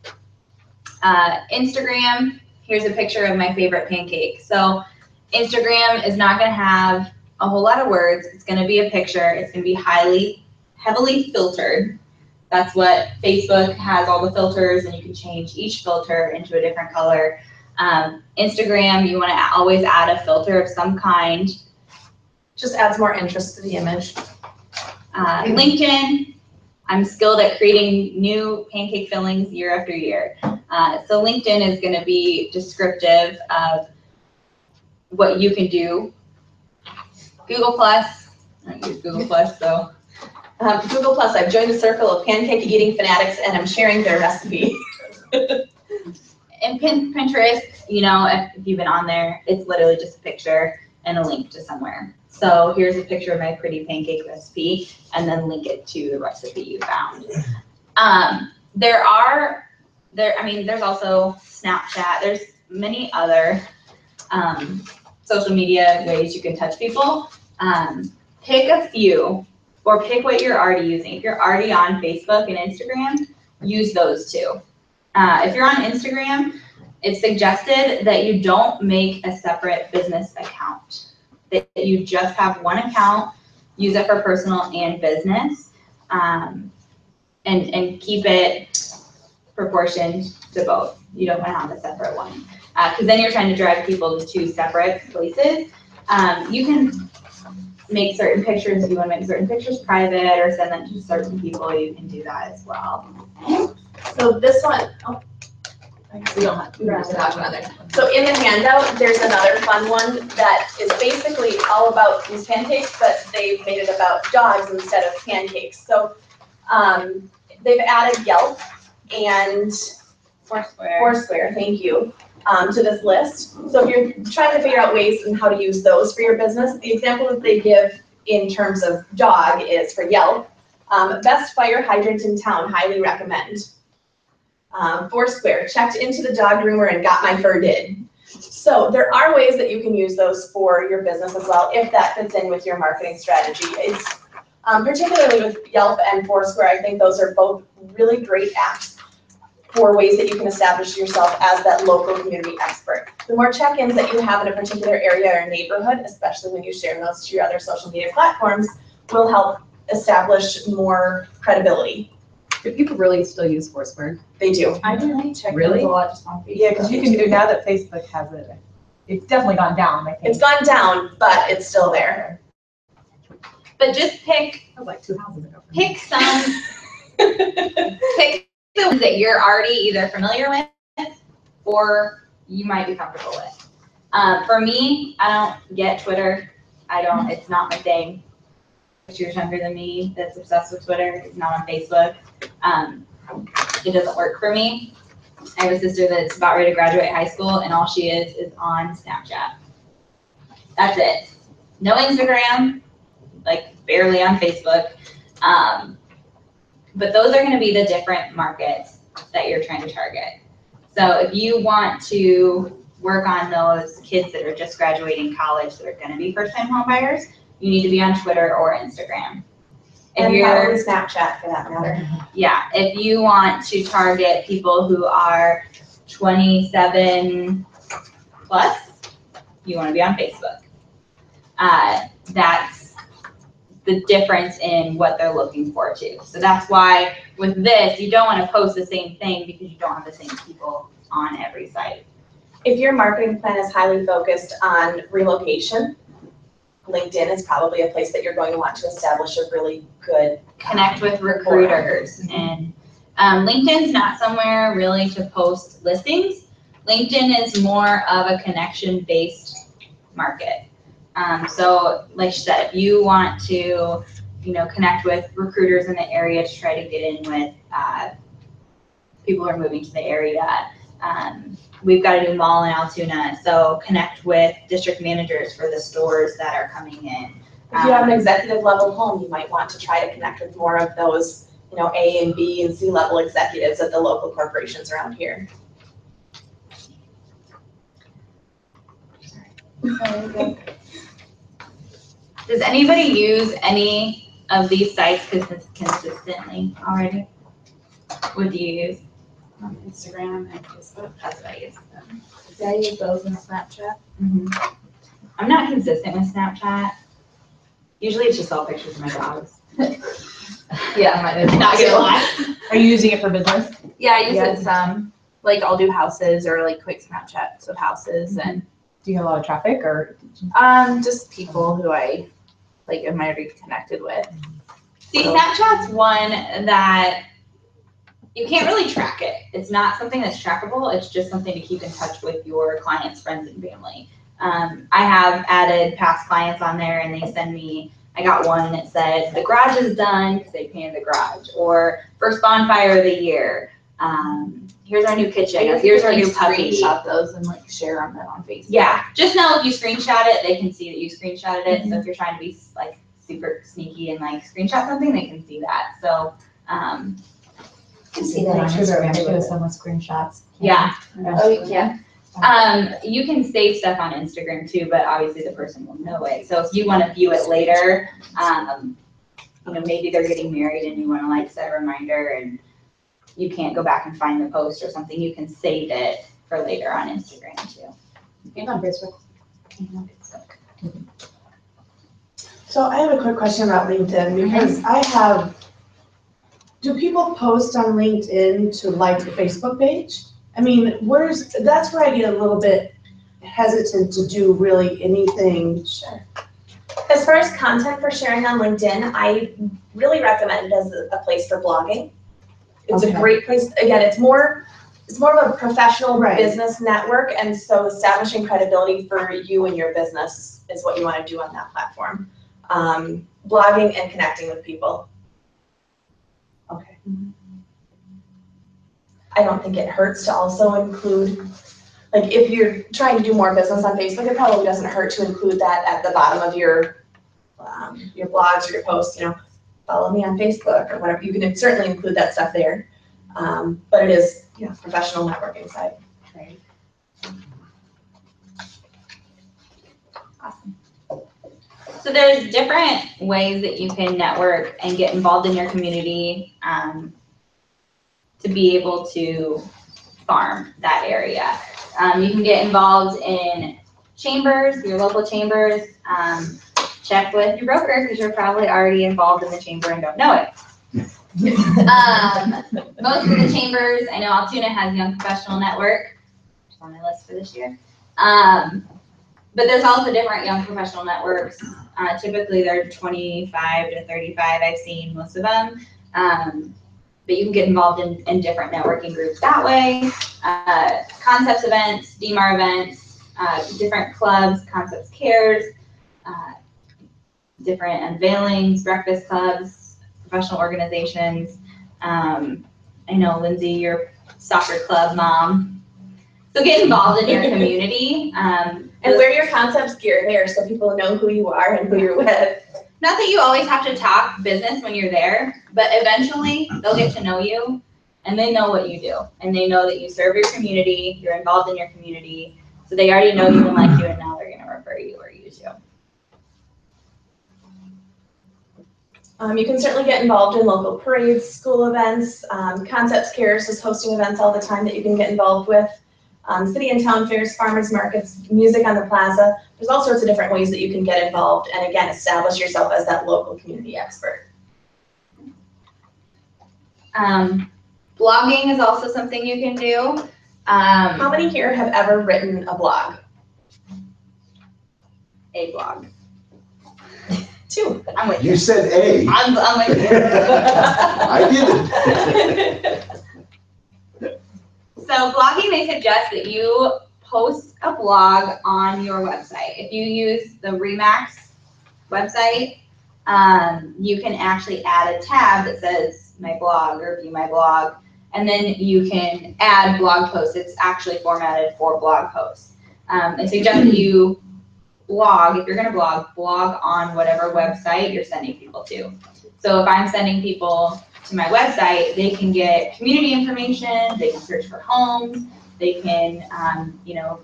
Instagram, here's a picture of my favorite pancake. So Instagram is not gonna have a whole lot of words. It's gonna be a picture. It's gonna be heavily filtered. That's what Facebook has, all the filters, and you can change each filter into a different color. Instagram, you wanna always add a filter of some kind. Just adds more interest to the image. LinkedIn, I'm skilled at creating new pancake fillings year after year. So LinkedIn is gonna be descriptive of what you can do. Google Plus, I don't use Google Plus, so. Google Plus, I've joined a circle of pancake eating fanatics and I'm sharing their recipe. And Pinterest, if you've been on there, it's literally just a picture and a link to somewhere. So here's a picture of my pretty pancake recipe, and then link it to the recipe you found. There's also Snapchat. There's many other social media ways you can touch people. Pick a few, or pick what you're already using. If you're already on Facebook and Instagram, use those two. If you're on Instagram, it's suggested that you don't make a separate business account, that you just have one account, use it for personal and business, and keep it proportioned to both. You don't want to have a separate one, because then you're trying to drive people to 2 separate places. You can make certain pictures, if you want to make certain pictures private or send them to certain people, you can do that as well. So this one, we don't have to talk about it. So in the handout, there's another fun one that is basically all about these pancakes, but they've made it about dogs instead of pancakes. So they've added Yelp and Foursquare, thank you, to this list. So if you're trying to figure out ways and how to use those for your business, the example that they give in terms of dog is for Yelp, best fire hydrant in town, highly recommend. Foursquare, checked into the dog groomer and got my fur did. So there are ways that you can use those for your business as well, if that fits in with your marketing strategy. It's particularly with Yelp and Foursquare, I think those are both really great apps for ways that you can establish yourself as that local community expert. The more check-ins that you have in a particular area or neighborhood, especially when you share those to your other social media platforms, will help establish more credibility. Do people really still use Foursquare? They do. I really check Really? those a lot just on Facebook. Yeah, because you can do, now that Facebook has it, it's definitely gone down, I think. It's gone down, but it's still there. But just pick That was like 2 houses ago. pick the ones that you're already either familiar with or you might be comfortable with. For me, I don't get Twitter. It's not my thing. 6 years younger than me that's obsessed with Twitter. It's not on Facebook. It doesn't work for me. I have a sister that's about ready to graduate high school, and all she is on Snapchat. That's it. No Instagram, like barely on Facebook. But those are going to be the different markets that you're trying to target. So if you want to work on those kids that are just graduating college that are going to be first-time home buyers, you need to be on Twitter or Instagram. If And you're, probably Snapchat for that matter. yeah, if you want to target people who are 27 plus, you want to be on Facebook. That's the difference in what they're looking for too. So that's why with this, you don't want to post the same thing because you don't have the same people on every site. If your marketing plan is highly focused on relocation, LinkedIn is probably a place that you're going to want to establish a really good Connect with recruiters, and LinkedIn's not somewhere really to post listings. LinkedIn is more of a connection-based market. So like she said, if you want to, connect with recruiters in the area to try to get in with people who are moving to the area. We've got a new mall in Altoona, so connect with district managers for the stores that are coming in. If you have an executive level home, you might want to try to connect with more of those, A and B and C level executives at the local corporations around here. Does anybody use any of these sites consistently already? What do you use? Instagram and Facebook. That's what I use. Yeah, I use those in Snapchat. I'm not consistent with Snapchat. Usually it's just all pictures of my dogs. Yeah, mine is. Not gonna lie. Are you using it for business? Yeah, I use it some, like I'll do houses or like quick Snapchats of houses and Do you have a lot of traffic or? just people who I am already connected with. See, Snapchat's one that you can't really track it. It's not something that's trackable. It's just something to keep in touch with your clients, friends, and family. I have added past clients on there and they send me, I got one that said, the garage is done because they painted the garage, or first bonfire of the year. Here's our new kitchen, or here's our new puppy. Screenshot those and share them on Facebook. Yeah, just know if you screenshot it, they can see that you screenshotted it. So if you're trying to be super sneaky and screenshot something, they can see that. So, You can see that on Instagram too, if someone screenshots. yeah. Oh, yeah. You can save stuff on Instagram too, but obviously the person will know it. So if you want to view it later, maybe they're getting married and you want to set a reminder and you can't go back and find the post or something, you can save it for later on Instagram too. And on Facebook. So I have a quick question about LinkedIn because do people post on LinkedIn to like the Facebook page? I mean, that's where I get a little bit hesitant to do really anything. Sure. As far as content for sharing on LinkedIn, I really recommend it as a place for blogging. It's a great place. Again, it's more of a professional business network, and so establishing credibility for you and your business is what you want to do on that platform. Blogging and connecting with people. Okay. I don't think it hurts to also include, if you're trying to do more business on Facebook, it probably doesn't hurt to include that at the bottom of your blogs or your posts, follow me on Facebook or whatever. You can certainly include that stuff there. But it is, professional networking site. Right. Awesome. So there's different ways that you can network and get involved in your community to be able to farm that area. You can get involved in chambers, your local chambers. Check with your broker because you're probably already involved in the chamber and don't know it. Most of the chambers, I know Altoona has Young Professional Network, which is on my list for this year. But there's also different young professional networks. Typically they're 25 to 35, I've seen most of them. But you can get involved in different networking groups that way. Concepts events, DMAR events, different clubs, Concepts Cares, different unveilings, breakfast clubs, professional organizations. I know, Lindsay, you're soccer club mom. So get involved in your community. And wear your Concepts gear there so people know who you are and who you're with. Not that you always have to talk business when you're there, but eventually they'll get to know you and they know what you do. And they know that you serve your community, you're involved in your community. So they already know you and like you, and now they're going to refer you or use you. You can certainly get involved in local parades, school events. Concepts Cares is hosting events all the time that you can get involved with. City and town fairs, farmers markets, music on the plaza. There's all sorts of different ways that you can get involved and again, establish yourself as that local community expert. Blogging is also something you can do. How many here have ever written a blog? A blog. 2. I'm with you. You said A. I'm with you. I didn't. So blogging, they suggest that you post a blog on your website. If you use the Remax website, you can actually add a tab that says my blog or view my blog, and then you can add blog posts. It's actually formatted for blog posts. They suggest that you blog, if you're gonna blog on whatever website you're sending people to. So if I'm sending people to my website, they can get community information, they can search for homes, they can, you know,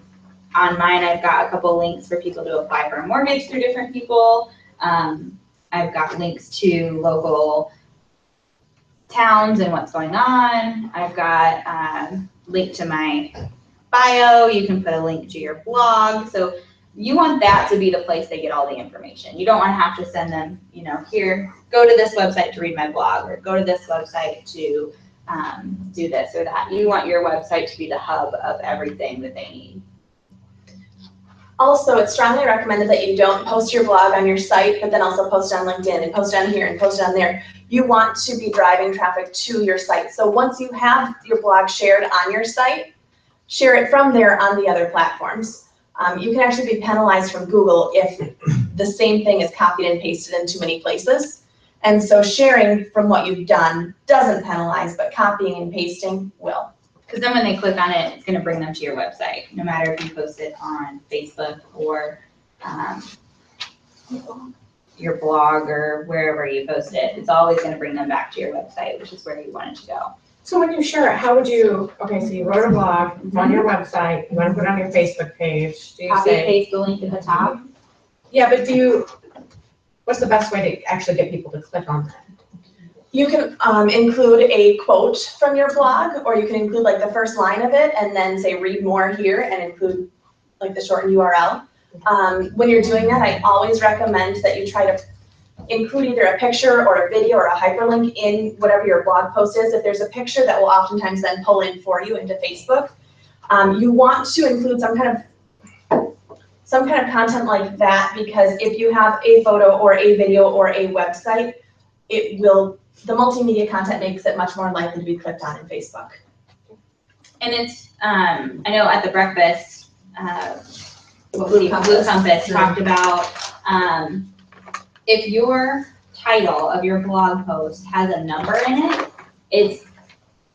on mine I've got a couple links for people to apply for a mortgage through different people. I've got links to local towns and what's going on. I've got a link to my bio, you can put a link to your blog. So you want that to be the place they get all the information. You don't want to have to send them, you know, here, go to this website to read my blog, or go to this website to do this or that. You want your website to be the hub of everything that they need. Also, it's strongly recommended that you don't post your blog on your site, but then also post on LinkedIn and post on here and post on there. You want to be driving traffic to your site. So once you have your blog shared on your site, share it from there on the other platforms. You can actually be penalized from Google if the same thing is copied and pasted in too many places. And so sharing from what you've done doesn't penalize, but copying and pasting will. Because then when they click on it, it's going to bring them to your website, no matter if you post it on Facebook or your blog or wherever you post it. It's always going to bring them back to your website, which is where you want it to go. So when you share it, how would you, okay, so you wrote a blog, it's on your website, you want to put it on your Facebook page, do you Copy say? paste the link at the top. Yeah, but do you, what's the best way to actually get people to click on that? You can include a quote from your blog, or you can include like the first line of it and then say read more here and include like the shortened URL. When you're doing that, I always recommend that you try to include either a picture or a video or a hyperlink in whatever your blog post is. If there's a picture that will oftentimes then pull in for you into Facebook, you want to include some kind of content like that, because if you have a photo or a video or a website, the multimedia content makes it much more likely to be clicked on in Facebook. And it's, I know at the breakfast, Blue Compass talked about, if your title of your blog post has a number in it, it's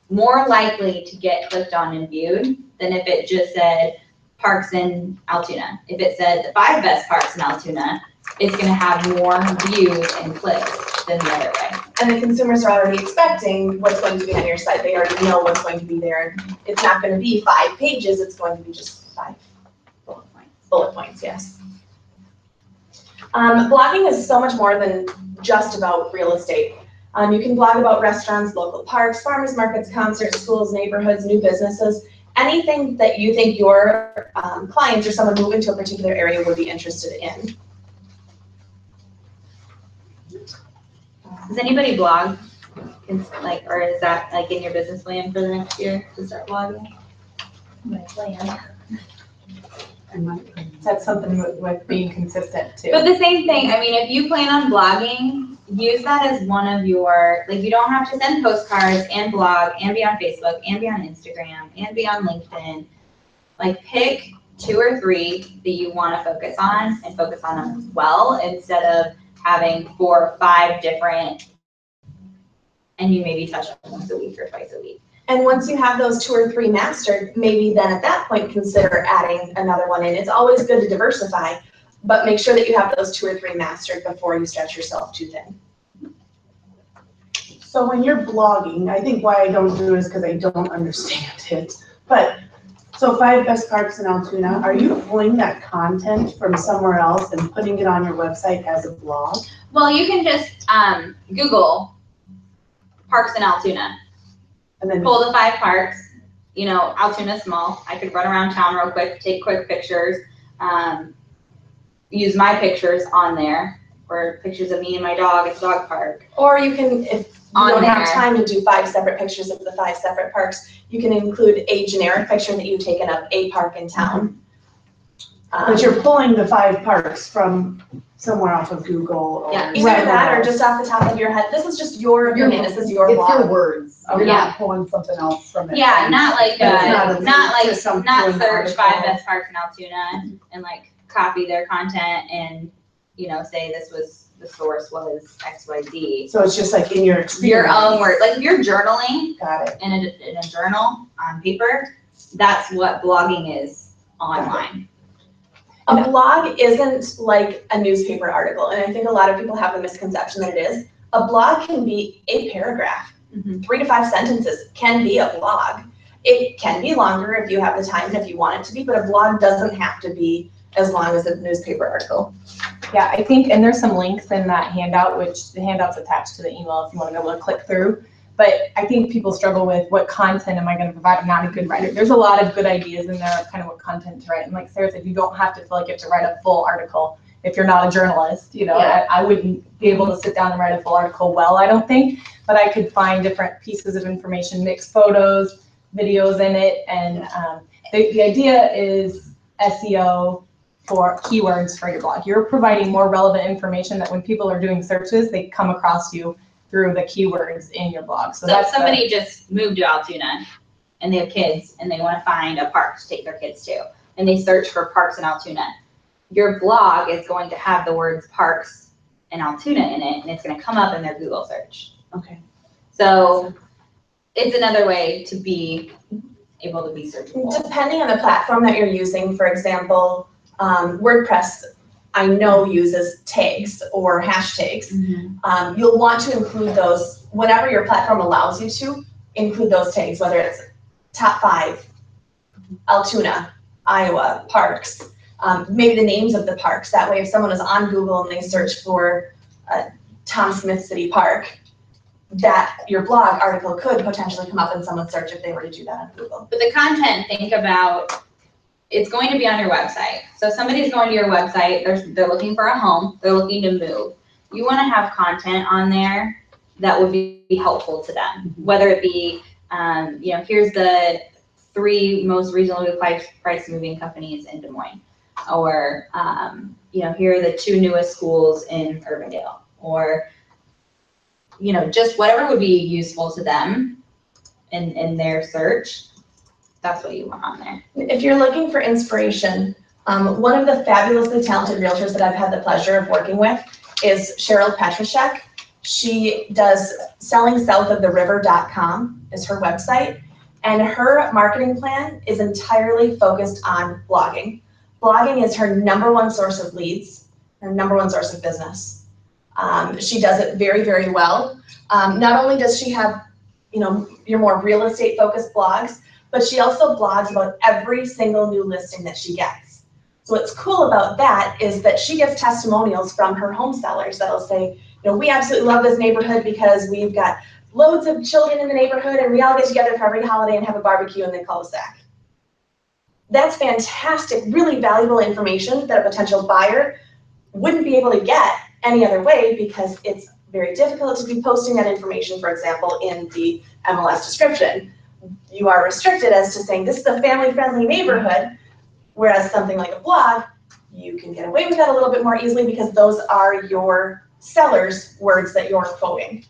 more likely to get clicked on and viewed than if it just said parks in Altoona. If it said the 5 best parks in Altoona, it's going to have more views and clicks than the other way. And the consumers are already expecting what's going to be on your site. They already know what's going to be there. It's not going to be 5 pages, it's going to be just 5 Bullet points. bullet points, yes. Blogging is so much more than just about real estate. You can blog about restaurants, local parks, farmers markets, concerts, schools, neighborhoods, new businesses, anything that you think your clients or someone moving to a particular area would be interested in. Does anybody blog? Like, or is that like in your business plan for the next year to start blogging? My plan. That's something with being consistent too. But the same thing, I mean, if you plan on blogging, use that as one of your, like, you don't have to send postcards and blog and be on Facebook and be on Instagram and be on LinkedIn. Like, pick 2 or 3 that you want to focus on and focus on them well, instead of having 4 or 5 different, and you maybe touch them once a week or twice a week. And once you have those 2 or 3 mastered, maybe then at that point consider adding another one in. It's always good to diversify, but make sure that you have those 2 or 3 mastered before you stretch yourself too thin. So when you're blogging, I think why I don't do it is because I don't understand it. But, so 5 best parks in Altoona, are you pulling that content from somewhere else and putting it on your website as a blog? Well, you can just Google parks in Altoona. And then Pull the 5 parks, you know, Altoona small. I could run around town real quick, take quick pictures, use my pictures on there, or pictures of me and my dog at the dog park. Or you can, if you On don't have there. time to do 5 separate pictures of the 5 separate parks, you can include a generic picture that you've taken of a park in town. but you're pulling the 5 parks from somewhere off of Google or. Yeah, Either that or just off the top of your head, this is just your opinion, this is your It's your blog. words. You're Yeah. not pulling something else from it. Yeah, not like, But it's not a not link to like, some not one search 5 article. best parks in Altoona and like copy their content and, you know, say this was, the source was XYZ. So it's just like in your experience. Your own word, like if you're journaling Got it. in a journal on paper, that's what blogging is online. A blog isn't like a newspaper article, and I think a lot of people have the misconception that it is. A blog can be a paragraph. 3 to 5 sentences can be a blog. It can be longer if you have the time and if you want it to be, but a blog doesn't have to be as long as a newspaper article. Yeah, I think, and there's some links in that handout, which the handout's attached to the email if you want to be able to click through. But I think people struggle with what content am I going to provide? I'm not a good writer. There's a lot of good ideas in there of kind of what content to write. And like Sarah said, you don't have to feel like you have to write a full article if you're not a journalist. You know, Yeah. I wouldn't be able to sit down and write a full article well, I don't think. But I could find different pieces of information, mix photos, videos in it. And the idea is SEO for keywords for your blog. You're providing more relevant information that when people are doing searches, they come across you through the keywords in your blog. So So if that's somebody just moved to Altoona and they have kids and they want to find a park to take their kids to, and they search for parks in Altoona, your blog is going to have the words parks and Altoona in it, and it's going to come up in their Google search. Okay. So it's another way to be able to be searchable. Depending on the platform that you're using, for example, WordPress, I know uses tags or hashtags. You'll want to include those whenever your platform allows you to include those tags, whether it's top 5, Altoona, Iowa, parks, maybe the names of the parks. That way, if someone is on Google and they search for Tom Smith City Park, that your blog article could potentially come up in someone's search if they were to do that on Google. But the content, think about, it's going to be on your website. So if somebody's going to your website, they're looking for a home, they're looking to move. You want to have content on there that would be helpful to them, whether it be, you know, here's the 3 most reasonably priced moving companies in Des Moines, or, you know, here are the 2 newest schools in Urbandale, or, you know, just whatever would be useful to them in their search. That's what you want on there. If you're looking for inspiration, one of the fabulously talented realtors that I've had the pleasure of working with is Cheryl Petrashek. She does sellingsouthoftheriver.com is her website, and her marketing plan is entirely focused on blogging. Blogging is her #1 source of leads, her #1 source of business. She does it very, very well. Not only does she have, you know, your more real estate focused blogs, but she also blogs about every single new listing that she gets. So what's cool about that is that she gives testimonials from her home sellers that'll say, you know, we absolutely love this neighborhood because we've got loads of children in the neighborhood and we all get together for every holiday and have a barbecue in the cul-de-sac. That's fantastic, really valuable information that a potential buyer wouldn't be able to get any other way, because it's very difficult to be posting that information, for example, in the MLS description. You are restricted as to saying this is a family-friendly neighborhood, whereas something like a blog, you can get away with that a little bit more easily because those are your seller's words that you're quoting.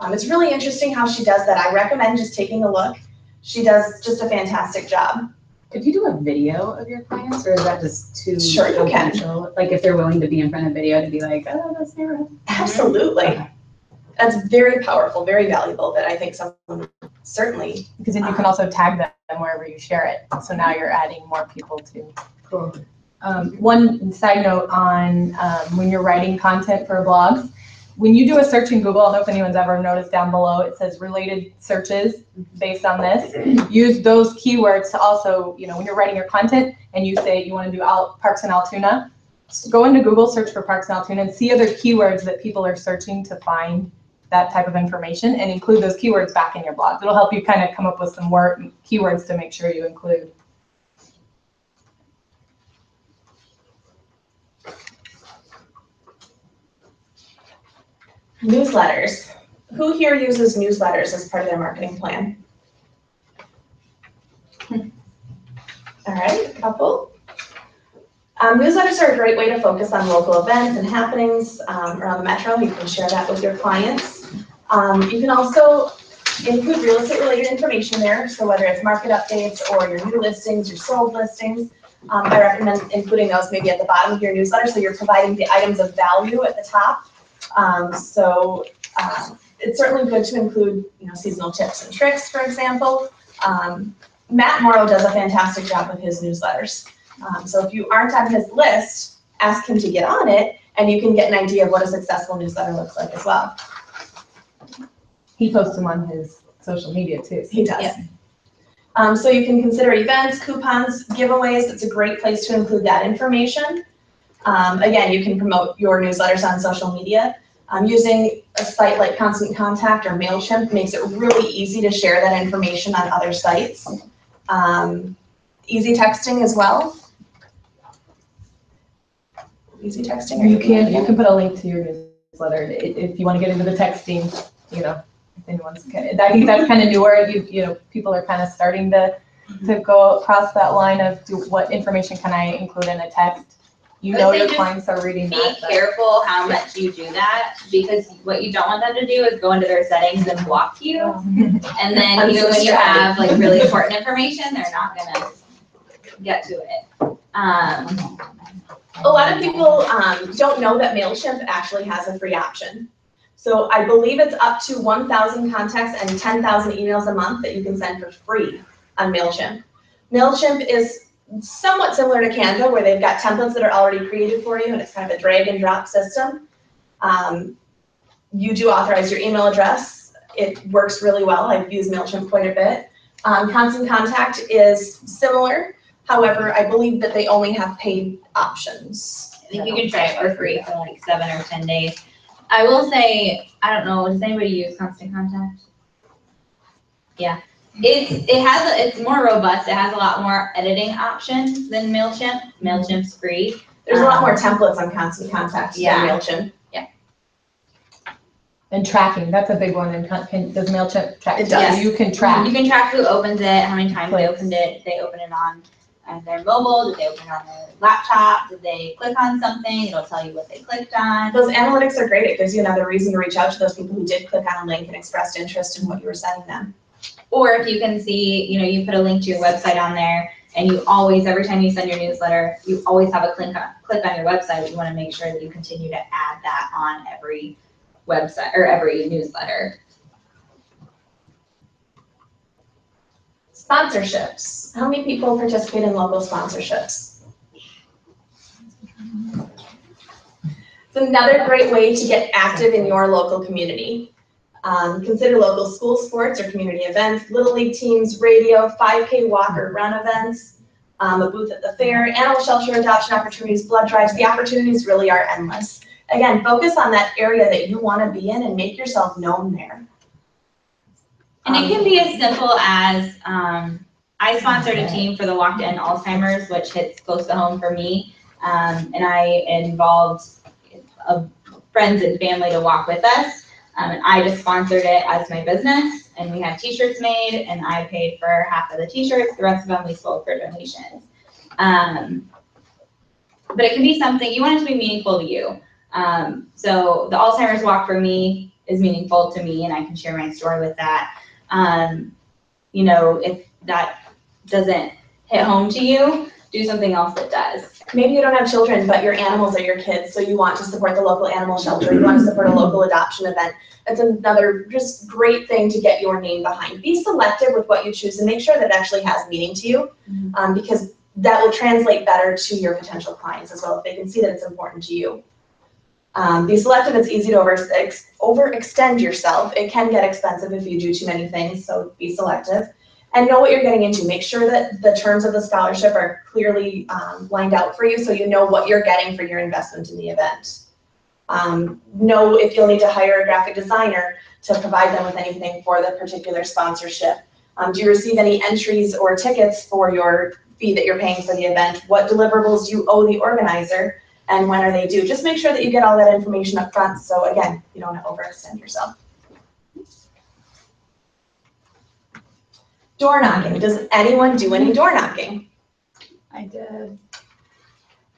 It's really interesting how she does that. I recommend just taking a look. She does just a fantastic job. Could you do a video of your clients, or is that just too Sure, you can. confidential? Like if they're willing to be in front of video to be like, oh, that's Sarah. Absolutely. Okay. That's very powerful, very valuable, that I think someone certainly. because then you can also tag them wherever you share it. So now you're adding more people to. Cool. One side note on when you're writing content for blogs, when you do a search in Google, I don't know if anyone's ever noticed down below, it says related searches based on this. Use those keywords to also, you know, when you're writing your content and you say you want to do parks in Altoona, go into Google, search for Parks in Altoona, and see other keywords that people are searching to find that type of information, and include those keywords back in your blog. It'll help you kind of come up with some keywords to make sure you include. Newsletters. Who here uses newsletters as part of their marketing plan? All right, a couple. Newsletters are a great way to focus on local events and happenings around the metro. You can share that with your clients. You can also include real estate related information there. So whether it's market updates or your new listings, your sold listings, I recommend including those maybe at the bottom of your newsletter, so you're providing the items of value at the top. It's certainly good to include, seasonal tips and tricks, for example. Matt Morrow does a fantastic job with his newsletters. So if you aren't on his list, ask him to get on it, and you can get an idea of what a successful newsletter looks like as well. He posts them on his social media too. He does. Yeah. So you can consider events, coupons, giveaways. It's a great place to include that information. Again, you can promote your newsletters on social media. Using a site like Constant Contact or MailChimp makes it really easy to share that information on other sites. Easy texting as well. Easy texting. You can put a link to your newsletter if you want to get into the texting. If anyone's I think that's kind of newer. People are kind of starting to go across that line of what information can I include in a text. Your clients are reading that. Be careful how much you do that, because what you don't want them to do is go into their settings and block you. And then even when you have like really important information, they're not gonna get to it. A lot of people don't know that MailChimp actually has a free option. So I believe it's up to 1,000 contacts and 10,000 emails a month that you can send for free on MailChimp. MailChimp is somewhat similar to Canva, where they've got templates that are already created for you, and it's kind of a drag and drop system. You do authorize your email address. It works really well. I've used MailChimp quite a bit. Constant Contact is similar. However, I believe that they only have paid options. I think you can try it for free for like 7 or 10 days. I will say, I don't know, does anybody use Constant Contact? Yeah. It's more robust. It has a lot more editing options than MailChimp. MailChimp's free. There's a lot more templates on Constant Contact than MailChimp. Yeah. And tracking, that's a big one. And does MailChimp track? It does. You can track. You can track who opens it, how many times they opened it, if they open it on their mobile, did they open it on their laptop, did they click on something, it'll tell you what they clicked on. Those analytics are great. It gives you another reason to reach out to those people who did click on a link and expressed interest in what you were sending them. Or if you can see, you put a link to your website on there, and you always, every time you send your newsletter, you always have a click on your website. You want to make sure that you continue to add that on every website or every newsletter. Sponsorships. How many people participate in local sponsorships? It's another great way to get active in your local community. Consider local school sports or community events, Little League teams, radio, 5K walk or run events, a booth at the fair, animal shelter adoption opportunities, blood drives. The opportunities really are endless. Again, focus on that area that you want to be in and make yourself known there. And it can be as simple as, I sponsored a team for the Walk to End Alzheimer's, which hits close to home for me. And I involved friends and family to walk with us. And I just sponsored it as my business, and we had t-shirts made, and I paid for half of the t-shirts. The rest of them we sold for donations. But it can be something, you want it to be meaningful to you. So the Alzheimer's Walk for me is meaningful to me, and I can share my story with that. If that doesn't hit home to you, do something else that does. Maybe you don't have children, but your animals are your kids, so you want to support the local animal shelter, you want to support a local adoption event. That's another just great thing to get your name behind. Be selective with what you choose and make sure that it actually has meaning to you, because that will translate better to your potential clients as well, if they can see that it's important to you. Be selective. It's easy to overextend yourself. It can get expensive if you do too many things, so be selective. and know what you're getting into. Make sure that the terms of the scholarship are clearly lined out for you so you know what you're getting for your investment in the event. Know if you'll need to hire a graphic designer to provide them with anything for the particular sponsorship. Do you receive any entries or tickets for your fee that you're paying for the event? What deliverables do you owe the organizer, and when are they due? Just make sure that you get all that information up front, so again, you don't want to overextend yourself. Door knocking. Does anyone do any door knocking? I did.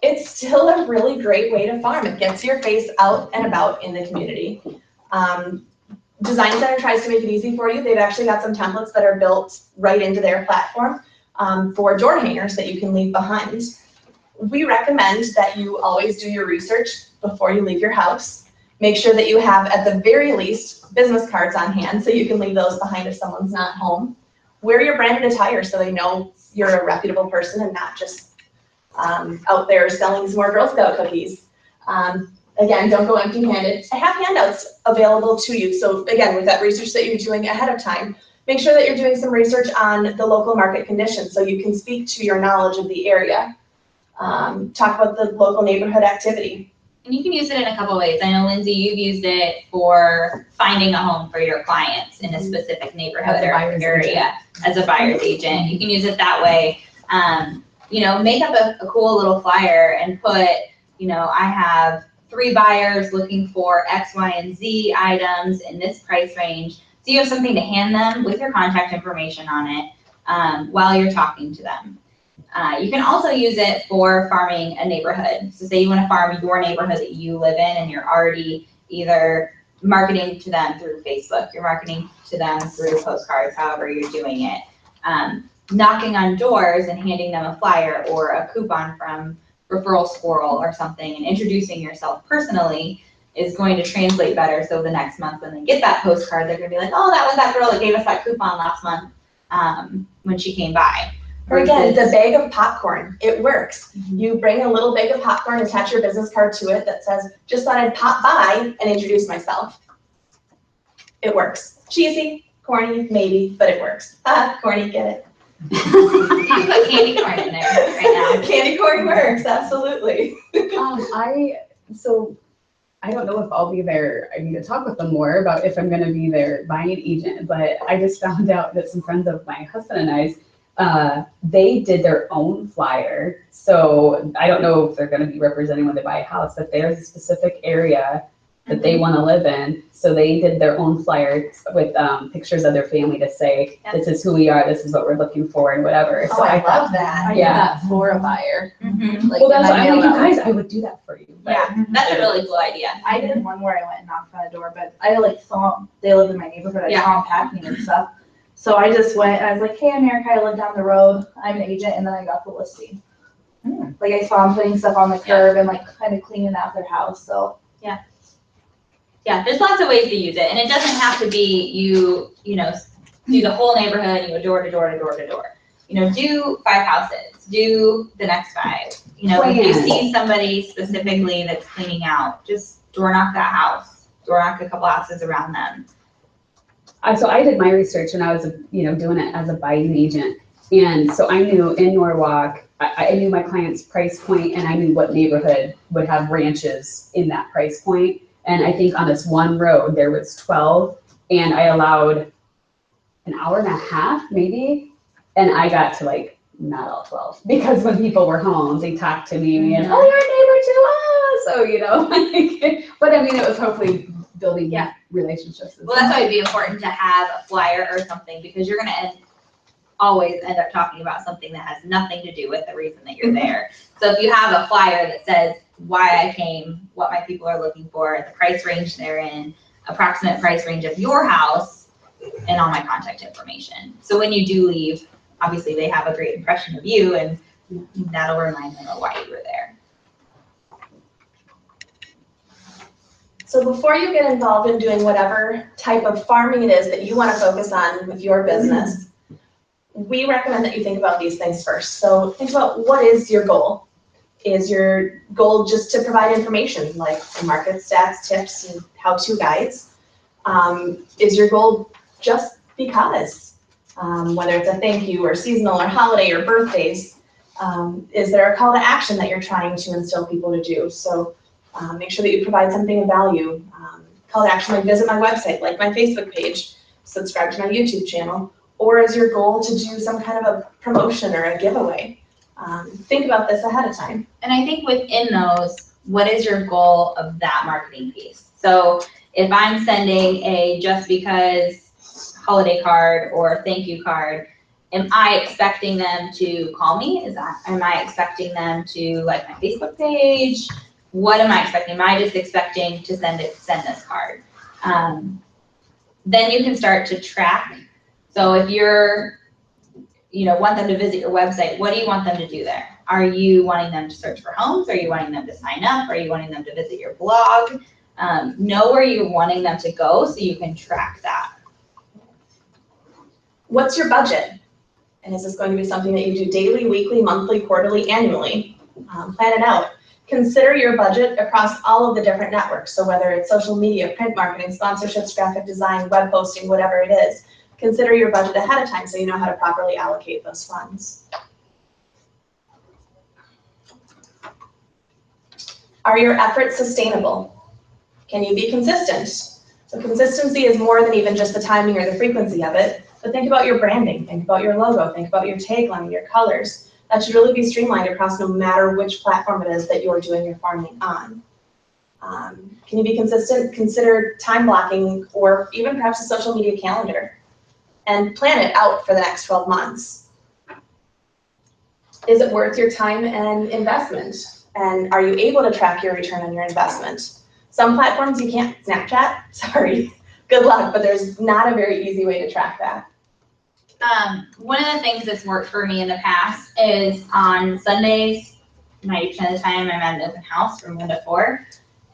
It's still a really great way to farm. It gets your face out and about in the community. Design Center tries to make it easy for you. They've actually got some templates that are built right into their platform for door hangers that you can leave behind. We recommend that you always do your research before you leave your house. Make sure that you have, at the very least, business cards on hand so you can leave those behind if someone's not home. Wear your branded attire so they know you're a reputable person and not just out there selling some more Girl Scout cookies. Again, don't go empty-handed. I have handouts available to you. So again, with that research that you're doing ahead of time, make sure that you're doing some research on the local market conditions so you can speak to your knowledge of the area. Talk about the local neighborhood activity. And you can use it in a couple ways. I know, Lindsay, you've used it for finding a home for your clients in a specific neighborhood or area as a buyer's agent. You can use it that way. You know, make up a cool little flyer and put, you know, I have 3 buyers looking for X, Y, and Z items in this price range. So you have something to hand them with your contact information on it while you're talking to them. You can also use it for farming a neighborhood. So say you want to farm your neighborhood that you live in and you're already either marketing to them through Facebook, you're marketing to them through postcards, however you're doing it. Knocking on doors and handing them a flyer or a coupon from Referral Squirrel or something and introducing yourself personally is going to translate better. So the next month when they get that postcard, they're going to be like, oh, that was that girl that gave us that coupon last month when she came by. Or again, the bag of popcorn, it works. You bring a little bag of popcorn, attach your business card to it that says, just thought I'd pop by and introduce myself. It works. Cheesy, corny, maybe, but it works. Corny, get it? You can put candy corn in there right now. Candy corn works, absolutely. So I don't know if I'll be there. I need to talk with them more about if I'm going to be their buying agent, but I just found out that some friends of my husband and I's, they did their own flyer. So I don't know if they're going to be representing when they buy a house, but there's a specific area that they want to live in. So they did their own flyer with pictures of their family to say, this is who we are, this is what we're looking for, and whatever. So I love that. I did that for a buyer. Well, that's what I'm like, you guys, I would do that for you. But Yeah, that's a really cool idea. I did one where I went and knocked on a door, but I like saw they lived in my neighborhood. I saw them packing and stuff. So I just went and I was like, hey, America, I live down the road. I'm an agent, and then I got the listing. Like I saw them putting stuff on the curb and like kind of cleaning out their house. So Yeah, there's lots of ways to use it, and it doesn't have to be you know, do the whole neighborhood, you go door to door to door to door. You know, do 5 houses, do the next 5. You know, if you see somebody specifically that's cleaning out, just door knock that house, door knock a couple houses around them. So I did my research when I was, doing it as a buying agent. And so I knew in Norwalk, I knew my client's price point, and I knew what neighborhood would have ranches in that price point. And I think on this one road, there was 12, and I allowed an hour and a half, maybe. And I got to like, not all 12, because when people were home, they talked to me and, oh, you're a neighbor to us. So, but I mean, it was hopefully building relationships. Well, that's why it'd be important to have a flyer or something, because you're gonna always end up talking about something that has nothing to do with the reason that you're there. So if you have a flyer that says why I came, what my people are looking for, the price range they're in, approximate price range of your house, and all my contact information. So when you do leave, obviously they have a great impression of you, and that'll remind them of why you were there. So before you get involved in doing whatever type of farming it is that you want to focus on with your business, we recommend that you think about these things first. So think about, what is your goal? Is your goal just to provide information like market stats, tips, and how-to guides? Is your goal just because? whether it's a thank you or seasonal or holiday or birthdays. Is there a call to action that you're trying to instill people to do? So make sure that you provide something of value. Call to action like visit my website, like my Facebook page, subscribe to my YouTube channel, or is your goal to do some kind of a promotion or a giveaway? Think about this ahead of time. And I think within those, what is your goal of that marketing piece? So if I'm sending a just because holiday card or thank you card, am I expecting them to call me? Am I expecting them to like my Facebook page? What am I expecting? Am I just expecting to send this card? Then you can start to track. So if you're, want them to visit your website, what do you want them to do there? Are you wanting them to search for homes? Are you wanting them to sign up? Are you wanting them to visit your blog? Know where you're wanting them to go so you can track that. What's your budget? And is this going to be something that you do daily, weekly, monthly, quarterly, annually? Plan it out. Consider your budget across all of the different networks. So whether it's social media, print marketing, sponsorships, graphic design, web hosting, whatever it is, consider your budget ahead of time so you know how to properly allocate those funds. Are your efforts sustainable? Can you be consistent? So consistency is more than even just the timing or the frequency of it, but think about your branding, think about your logo, think about your tagline, your colors. That should really be streamlined across no matter which platform it is that you're doing your farming on. Can you be consistent? Consider time blocking or even perhaps a social media calendar and plan it out for the next 12 months. Is it worth your time and investment? And are you able to track your return on your investment? Some platforms you can't. Snapchat, sorry, good luck, but there's not a very easy way to track that. One of the things that's worked for me in the past is on Sundays, 90% of the time I'm at an open house from 1 to 4.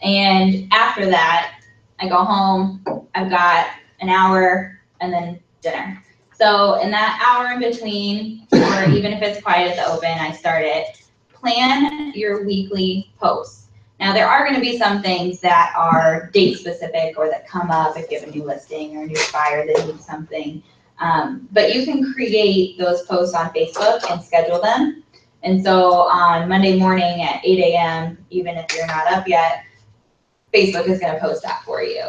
And after that, I go home, I've got an hour and then dinner. So in that hour in between, or even if it's quiet at the open, I start it, plan your weekly posts. Now there are going to be some things that are date specific or that come up if you have a new listing or a new buyer that needs something. But you can create those posts on Facebook and schedule them. And so on Monday morning at 8 a.m., even if you're not up yet, Facebook is going to post that for you.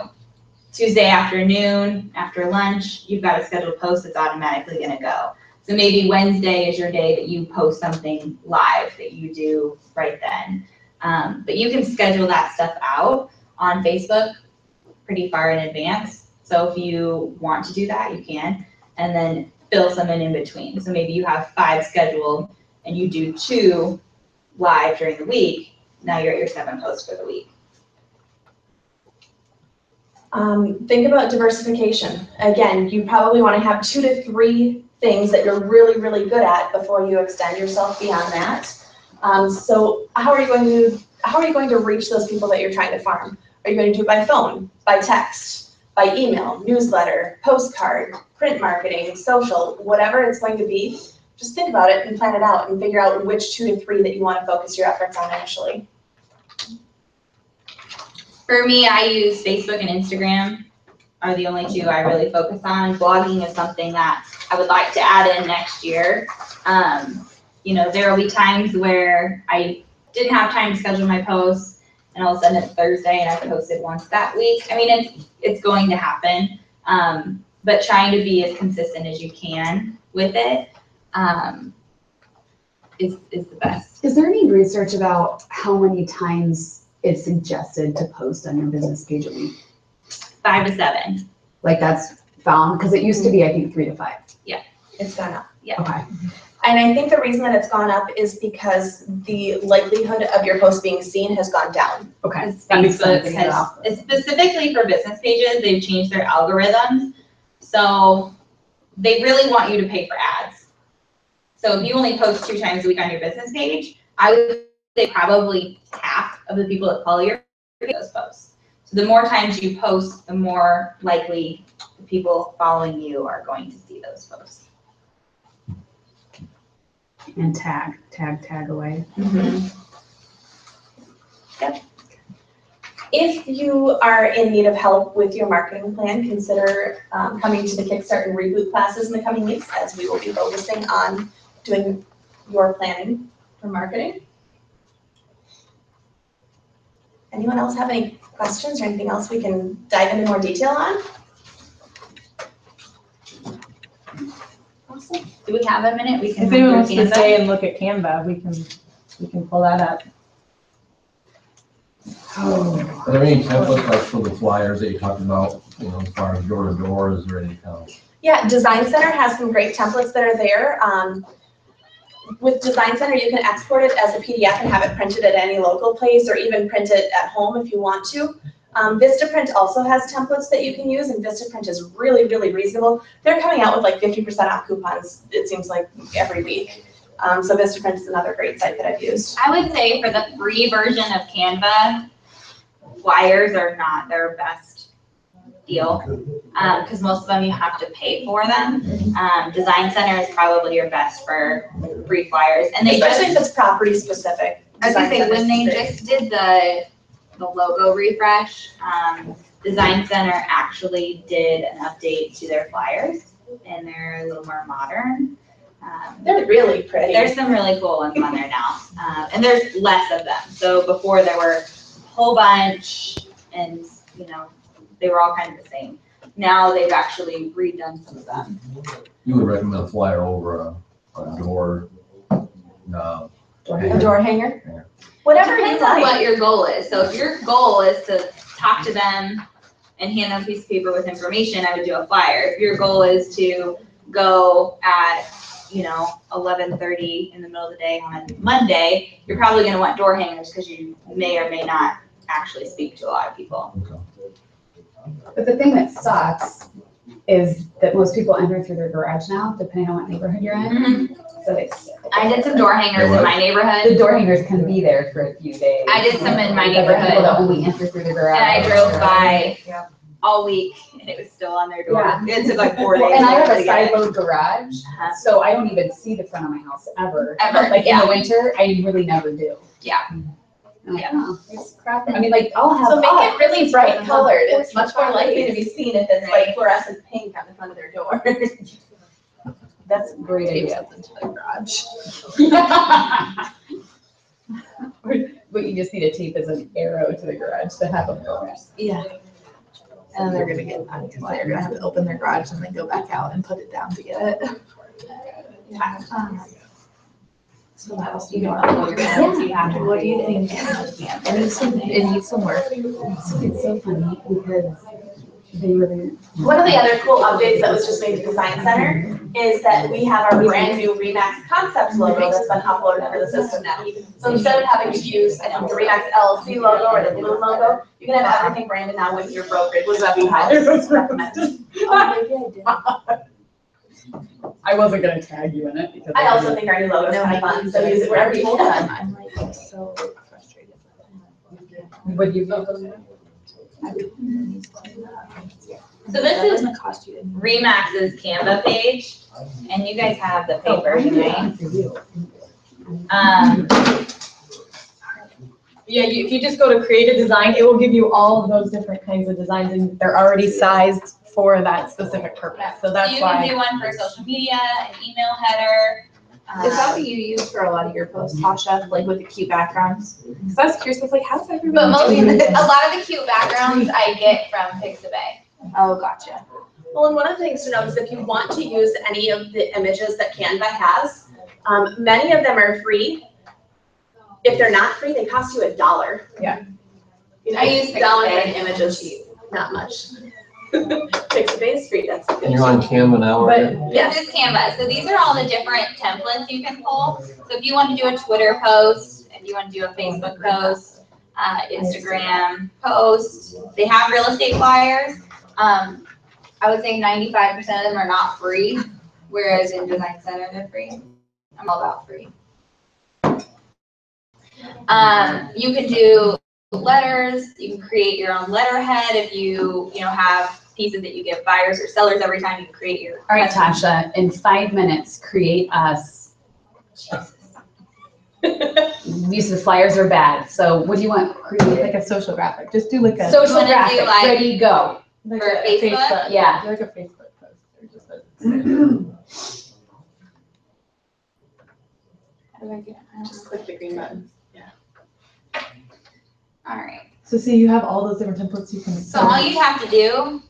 Tuesday afternoon, after lunch, you've got a scheduled post that's automatically going to go. So maybe Wednesday is your day that you post something live that you do right then. But you can schedule that stuff out on Facebook pretty far in advance. So if you want to do that, you can. And then fill some in between. So maybe you have 5 scheduled and you do 2 live during the week. Now you're at your 7 posts for the week. Think about diversification. Again, you probably want to have 2 to 3 things that you're really, really good at before you extend yourself beyond that. So how are you going to reach those people that you're trying to farm? Are you going to do it by phone, by text, by email, newsletter, postcard, print marketing, social, whatever it's going to be? Just think about it and plan it out and figure out which 2 to 3 that you want to focus your efforts on initially. For me, I use Facebook and Instagram are the only 2 I really focus on. Blogging is something that I would like to add in next year. There will be times where I didn't have time to schedule my posts and all of a sudden it's Thursday and I posted once that week. I mean, it's going to happen, but trying to be as consistent as you can with it is the best. Is there any research about how many times it's suggested to post on your business page a week? 5 to 7. Like that's found, because it used to be, I think, 3 to 5. It's gone up. Yeah. Okay. And I think the reason that it's gone up is because the likelihood of your post being seen has gone down. Okay. Facebook has, specifically for business pages, they've changed their algorithms. So they really want you to pay for ads. So if you only post 2 times a week on your business page, I would say probably half of the people that follow your those posts. So the more times you post, the more likely the people following you are going to see those posts. And tag away. Mm-hmm. Yep. If you are in need of help with your marketing plan, consider coming to the Kickstart and Reboot classes in the coming weeks, as we will be focusing on doing your planning for marketing. Anyone else have any questions or anything else we can dive into more detail on? Awesome. Do we have a minute? We can If run anyone through wants to Canva. stay and look at Canva, we can pull that up. Are there any templates like for the flyers that you talked about, you know, as far as door to door, is there any kind of? Yeah, Design Center has some great templates that are there. With Design Center, you can export it as a PDF and have it printed at any local place, or even print it at home if you want to. Vistaprint also has templates that you can use, and Vistaprint is really, really reasonable. They're coming out with like 50% off coupons, it seems like, every week. So Vistaprint is another great site that I've used. I would say for the free version of Canva, flyers are not their best deal, because most of them you have to pay for them. Design Center is probably your best for free flyers, and they Especially just, if it's property specific. I was gonna say, Design when they Center's just did the logo refresh, Design Center actually did an update to their flyers, and they're a little more modern. They're really pretty. There's some really cool ones on there now, and there's less of them. So before there were a whole bunch, and you know, they were all kind of the same. Now they've actually redone some of them. You would recommend a flyer over a door? No. A door hanger? Yeah. Whatever you Depends on like. what your goal is. So if your goal is to talk to them and hand them a piece of paper with information, I would do a flyer. If your goal is to go at, you know, 11:30 in the middle of the day on Monday, you're probably gonna want door hangers because you may or may not actually speak to a lot of people. But the thing that sucks is that most people enter through their garage now, depending on what neighborhood you're in. So it's, I did some door hangers in my neighborhood. the door hangers can be there for a few days. I did some in my But there are people neighborhood, that only enter through the garage. and I drove by Yeah. all week, and it was still on their door. Yeah. It took like 4 days. Well, and I have to a get it. side load garage, Uh-huh. so I don't even see the front of my house ever. Ever, Like in yeah. the winter, I really never do. Yeah. I'm like, Yeah. oh, it's crap. I mean, like, I'll have. So make I'll it have really Christmas bright presents on colored. the It's much more likely to be seen if it's like fluorescent pink on the front of their door. That's a great Tape idea. something to the garage. What you just need to tape is an arrow to the garage to have them go. Yeah. And they're gonna get mad because they're gonna have to open their garage and then go back out and put it down to get it. Yeah. So what else do you want? You have to. What do you think? It needs some work. It's so funny because they really. One of the other cool updates that was just made to Design Center is that we have our brand new Remax Concepts logo that's been uploaded to the system now. So instead of having to use, I think, the Remax LLC logo or the blue logo, you can have everything branded now with your brokerage. Was that I wasn't gonna tag you in it because. I also think our new logo is kind of fun, so use it wherever you Hold can. on, I'm like so frustrated. Would you vote on that? So this That is doesn't cost you anything. Remax's Canva page, and you guys have the paper, right? Yeah, if you just go to create a design, it will give you all of those different kinds of designs, and they're already sized for that specific purpose. So So that's you can why. do one for social media, an email header. Is that what you use for a lot of your posts, Tasha, like with the cute backgrounds? Because I was curious, I was like, how does But everybody? most, do this? a lot of the cute backgrounds I get from Pixabay. Oh, gotcha. Well, and one of the things to note is if you want to use any of the images that Canva has, many of them are free. If they're not free, they cost you $1. Yeah. You know, I use $1 Pixabay. for an image is not much. Pixabay is free, that's good. And you're on Canva now, right? Yes. This is Canva. So these are all the different templates you can pull. So if you want to do a Twitter post, if you want to do a Facebook post, Instagram post, they have real estate flyers. I would say 95% of them are not free, whereas in Design Center, they're free. I'm all about free. You can do letters, you can create your own letterhead if you have pieces that you give buyers or sellers every time you create your. All right, Tasha, in 5 minutes, create us Use of flyers are bad, so what do you want? Create Like a social graphic, just do like a. social wanna do, graphic, like- ready, go. like for a Facebook? Yeah. Like a Facebook post or just a. How do I get? Just click the green button. All right. So see, you have all those different templates you can. So all you have to do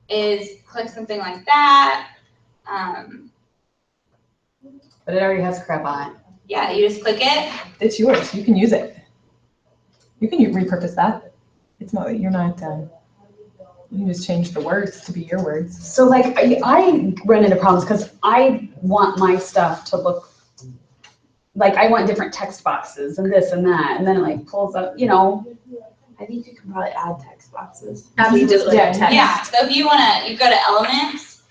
is click something like that. But it already has crap on it. Yeah, you just click it. It's yours, you can use it. You can repurpose that. It's not, you're not, you can just change the words to be your words. So like, I run into problems because I want my stuff to look, like I want different text boxes and this and that, and then it like pulls up, you know. I think you can probably add text boxes. Absolutely. Yeah, text. Yeah, so if you wanna, you go to elements,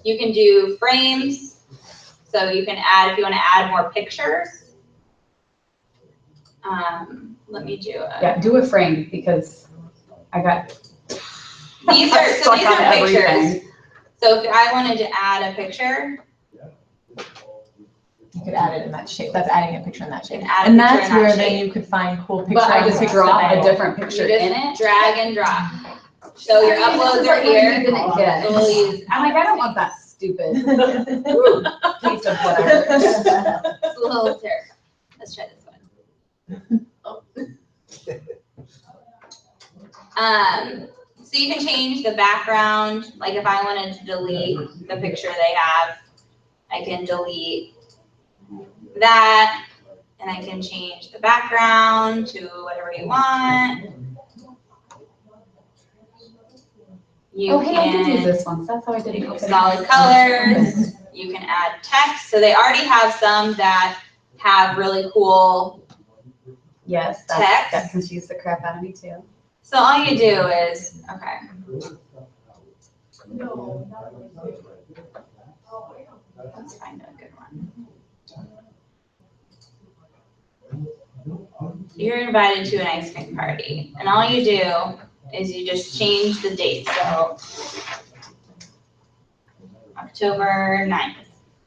you can do frames. So you can add, if you wanna add more pictures. Let me do a. Yeah, do a frame because I got These are, so stuck these on are pictures. everything. So if I wanted to add a picture, You could add it in that shape, that's adding a picture in that shape. can add a And picture that's in that where then shape. you could find cool pictures. But I just draw a different picture You in just it. drag and drop. So your uploads are here. So we'll use, I'm like, I don't want that stupid piece of whatever. it's a little terrible. Let's try this one. So you can change the background, like if I wanted to delete the picture they have, I can delete that, and I can change the background to whatever you want. You Oh, hey, I did use can this one, so that's how I did it. do solid colors, you can add text, so they already have some that have really cool. Yes, Text. that confused the crap out of me too. So all you do is, okay. Let's find a good one. You're invited to an ice cream party, and all you do is you just change the date, so October 9th,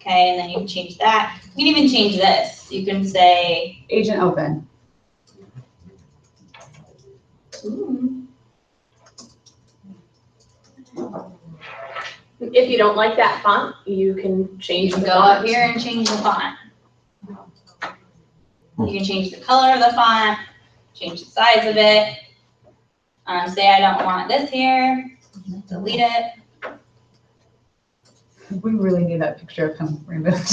okay, and then you can change that. You can even change this. You can say, Agent open. If you don't like that font, you can change you can the go up font. here and change the font. You can change the color of the font, change the size of it. Say I don't want this here, delete it. We really need that picture of him removed.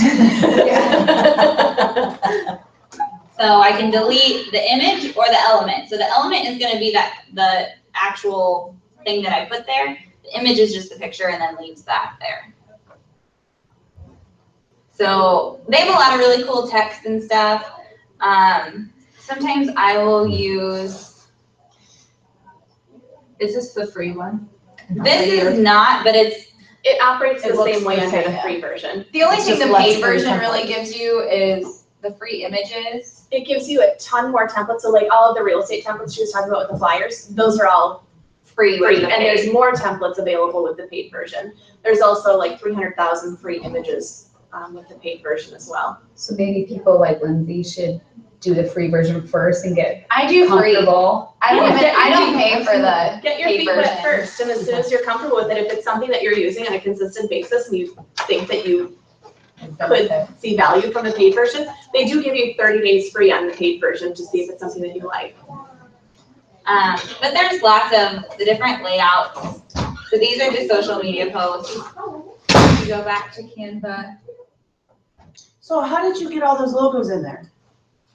So I can delete the image or the element. So the element is gonna be the actual thing that I put there. The image is just the picture and then leaves that there. So they have a lot of really cool text and stuff. Sometimes I will use, Is this the free one? this is not, but it operates It the looks same way as okay, the yeah. free version. the only It's thing just the less paid free version really templates. gives you is the free images. It gives you a ton more templates, so like all of the real estate templates she was talking about with the flyers, those are all Free with free, the and paid. there's more templates available with the paid version. There's also like 300,000 free images with the paid version as well. So maybe people like Lindsay should do the free version first and get I do free. comfortable. I don't Yeah, even, I don't get pay for the Get your paid feet wet version. first, and as soon as you're comfortable with it, if it's something that you're using on a consistent basis and you think that you could see value from the paid version, they do give you 30 days free on the paid version to see if it's something that you like. But there's lots of the different layouts. So these are just social media posts. You go back to Canva. So how did you get all those logos in there?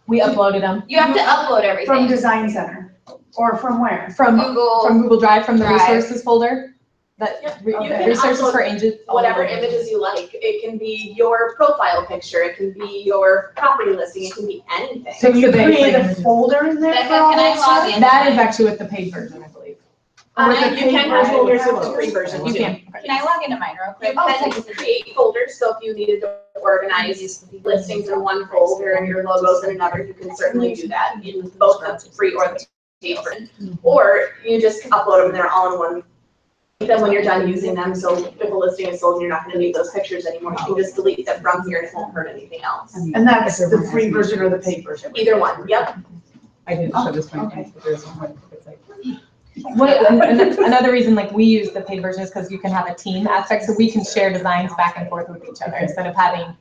We uploaded them You have to upload From everything. Design Center? Or from where? from Google. Google Drive, from the Drive. resources folder. That, You can resources upload for agents. Whatever images you like. It can be your profile picture, it can be your property listing, it can be anything. So you It's the big create a images. folder in there Becca, for all can I that log stuff? in? That is actually with the paid version, I believe. With the You paid can have version, folders you with the free version You too. can. Can I log into mine real quick? You can create folders, so if you needed to organize listings in one folder and your logos in another, you can certainly do that in both the free or the paid version. Or you just upload them, they're all in one them when you're done using them, so if a listing is sold and you're not gonna need those pictures anymore, you can just delete them from here and it won't hurt anything else. And that's the free version or the paid version? Either one, yep. I didn't show this one, but there's one, it's like. Another reason like we use the paid version is because you can have a team aspect, so we can share designs back and forth with each other instead of having,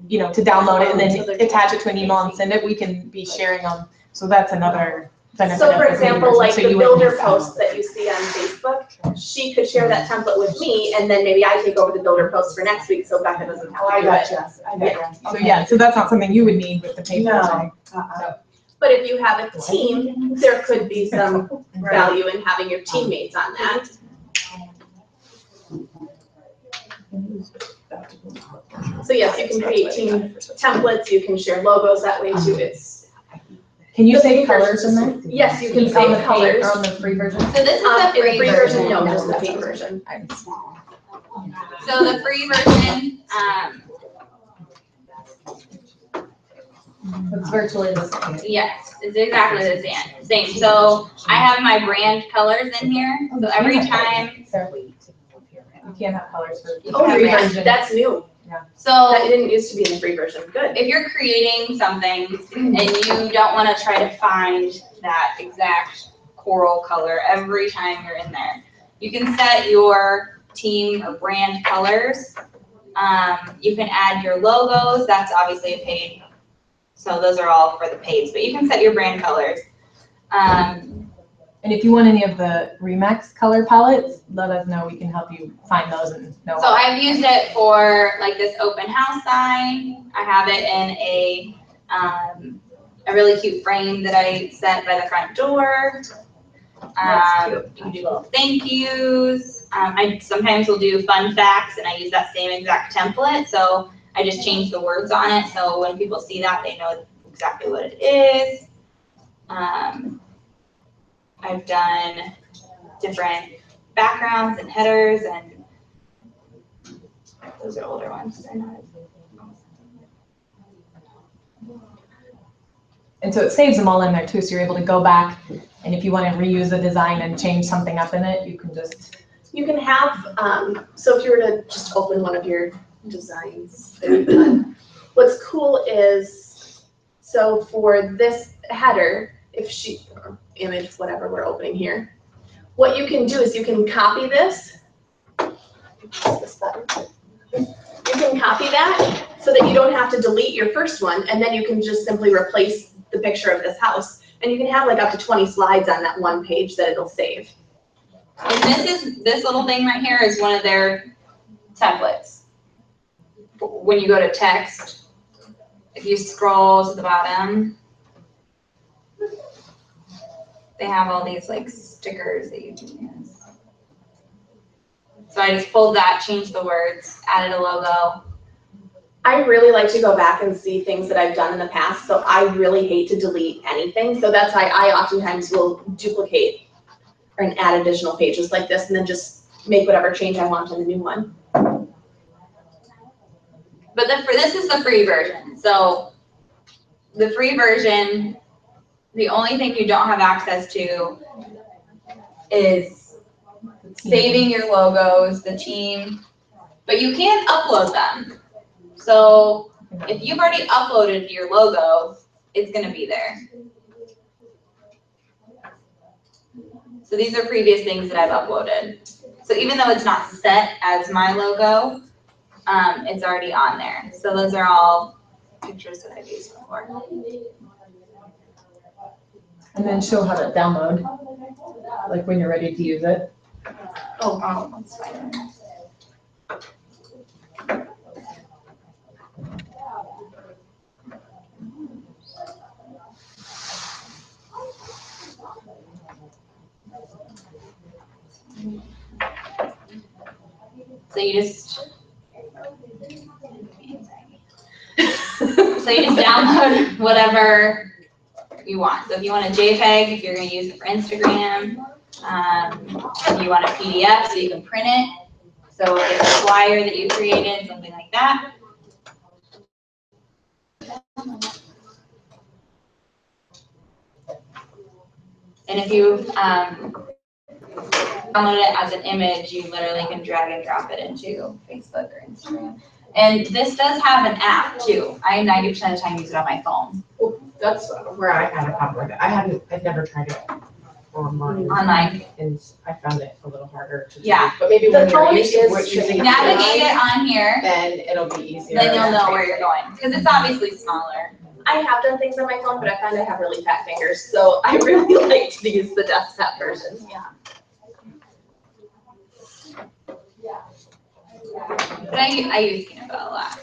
you know, to download it and then attach it to an email and send it. We can be sharing them. So that's another benefit. So of for the paid example, version. like So the you wouldn't builder miss out. posts that you see on Facebook, she could share that template with me, and then maybe I take over the builder post for next week, so Becca doesn't have Oh, to I do it. gotcha, I gotcha. So yeah, so that's not something you would need with the paid No. version. But if you have a team, there could be some value in having your teammates on that. So yes, you can create team templates, you can share logos that way too. It's, Can you save colors in there? yes, you can On the save paid colors. or on the free version? So this is In the the free free version, no, version. just the paid version. So the free version, It's virtually the same. yes, it's exactly the same. So I have my brand colors in here, so every time, You can't have colors for. Oh, free yeah, version. that's new. so That didn't used to be in the free version. Good. if you're creating something and you don't want to try to find that exact coral color every time you're in there, you can set your team or brand colors. You can add your logos, that's obviously a paid, so those are all for the pays, but you can set your brand colors. And if you want any of the Remax color palettes, let us know. We can help you find those and know. So I've used it for like this open house sign. I have it in a really cute frame that I set by the front door. You can do little thank yous. I sometimes will do fun facts and I use that same exact template. So I just change the words on it. So when people see that, they know exactly what it is. I've done different backgrounds and headers, and those are older ones. They're not. And so it saves them all in there too, so you're able to go back, and if you want to reuse a design and change something up in it, you can just. You can have, so if you were to just open one of your designs that you've done, what's cool is, so for this header, if she, or image, whatever we're opening here, what you can do is you can copy this. This button. You can copy that so that you don't have to delete your first one, and then you can just simply replace the picture of this house. And you can have like up to 20 slides on that one page that it'll save. And this little thing right here is one of their templates. When you go to text, if you scroll to the bottom, they have all these like stickers that you can use. So I just pulled that, changed the words, added a logo. I really like to go back and see things that I've done in the past, so I really hate to delete anything. So that's why I oftentimes will duplicate and add additional pages like this and then just make whatever change I want in the new one. But this is the free version. So the free version, the only thing you don't have access to is saving your logos, the team, but you can upload them. So if you've already uploaded your logo, it's going to be there. So these are previous things that I've uploaded. So even though it's not set as my logo, it's already on there. So those are all pictures that I've used before. And then show how to download, like when you're ready to use it. Oh, that's fine. So you just download whatever you want. So if you want a JPEG, if you're going to use it for Instagram, if you want a PDF so you can print it, so it's a flyer that you created, something like that. And if you download it as an image, you literally can drag and drop it into Facebook or Instagram. And this does have an app too. I 90% of the time use it on my phone. That's where I had a problem with it. I'd never tried it Online. and I found it a little harder to do. Yeah. But maybe The when you're phone used to is using it, Navigate it on here, then it'll be easier. then you'll know where you're going, because it's obviously smaller. I have done things on my phone, but I find I have really fat fingers, so I really like to use the desktop version. But I use Canva a lot.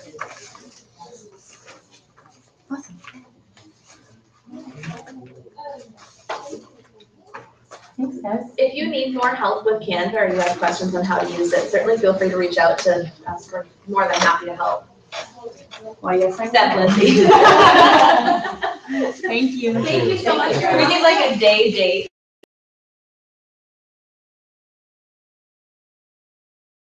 Thanks, guys. If you need more help with Canva or you have questions on how to use it, certainly feel free to reach out to us. We're more than happy to help. Well, yes, I Except Lindsay. Thank you. Thank you so much. We need like a day date.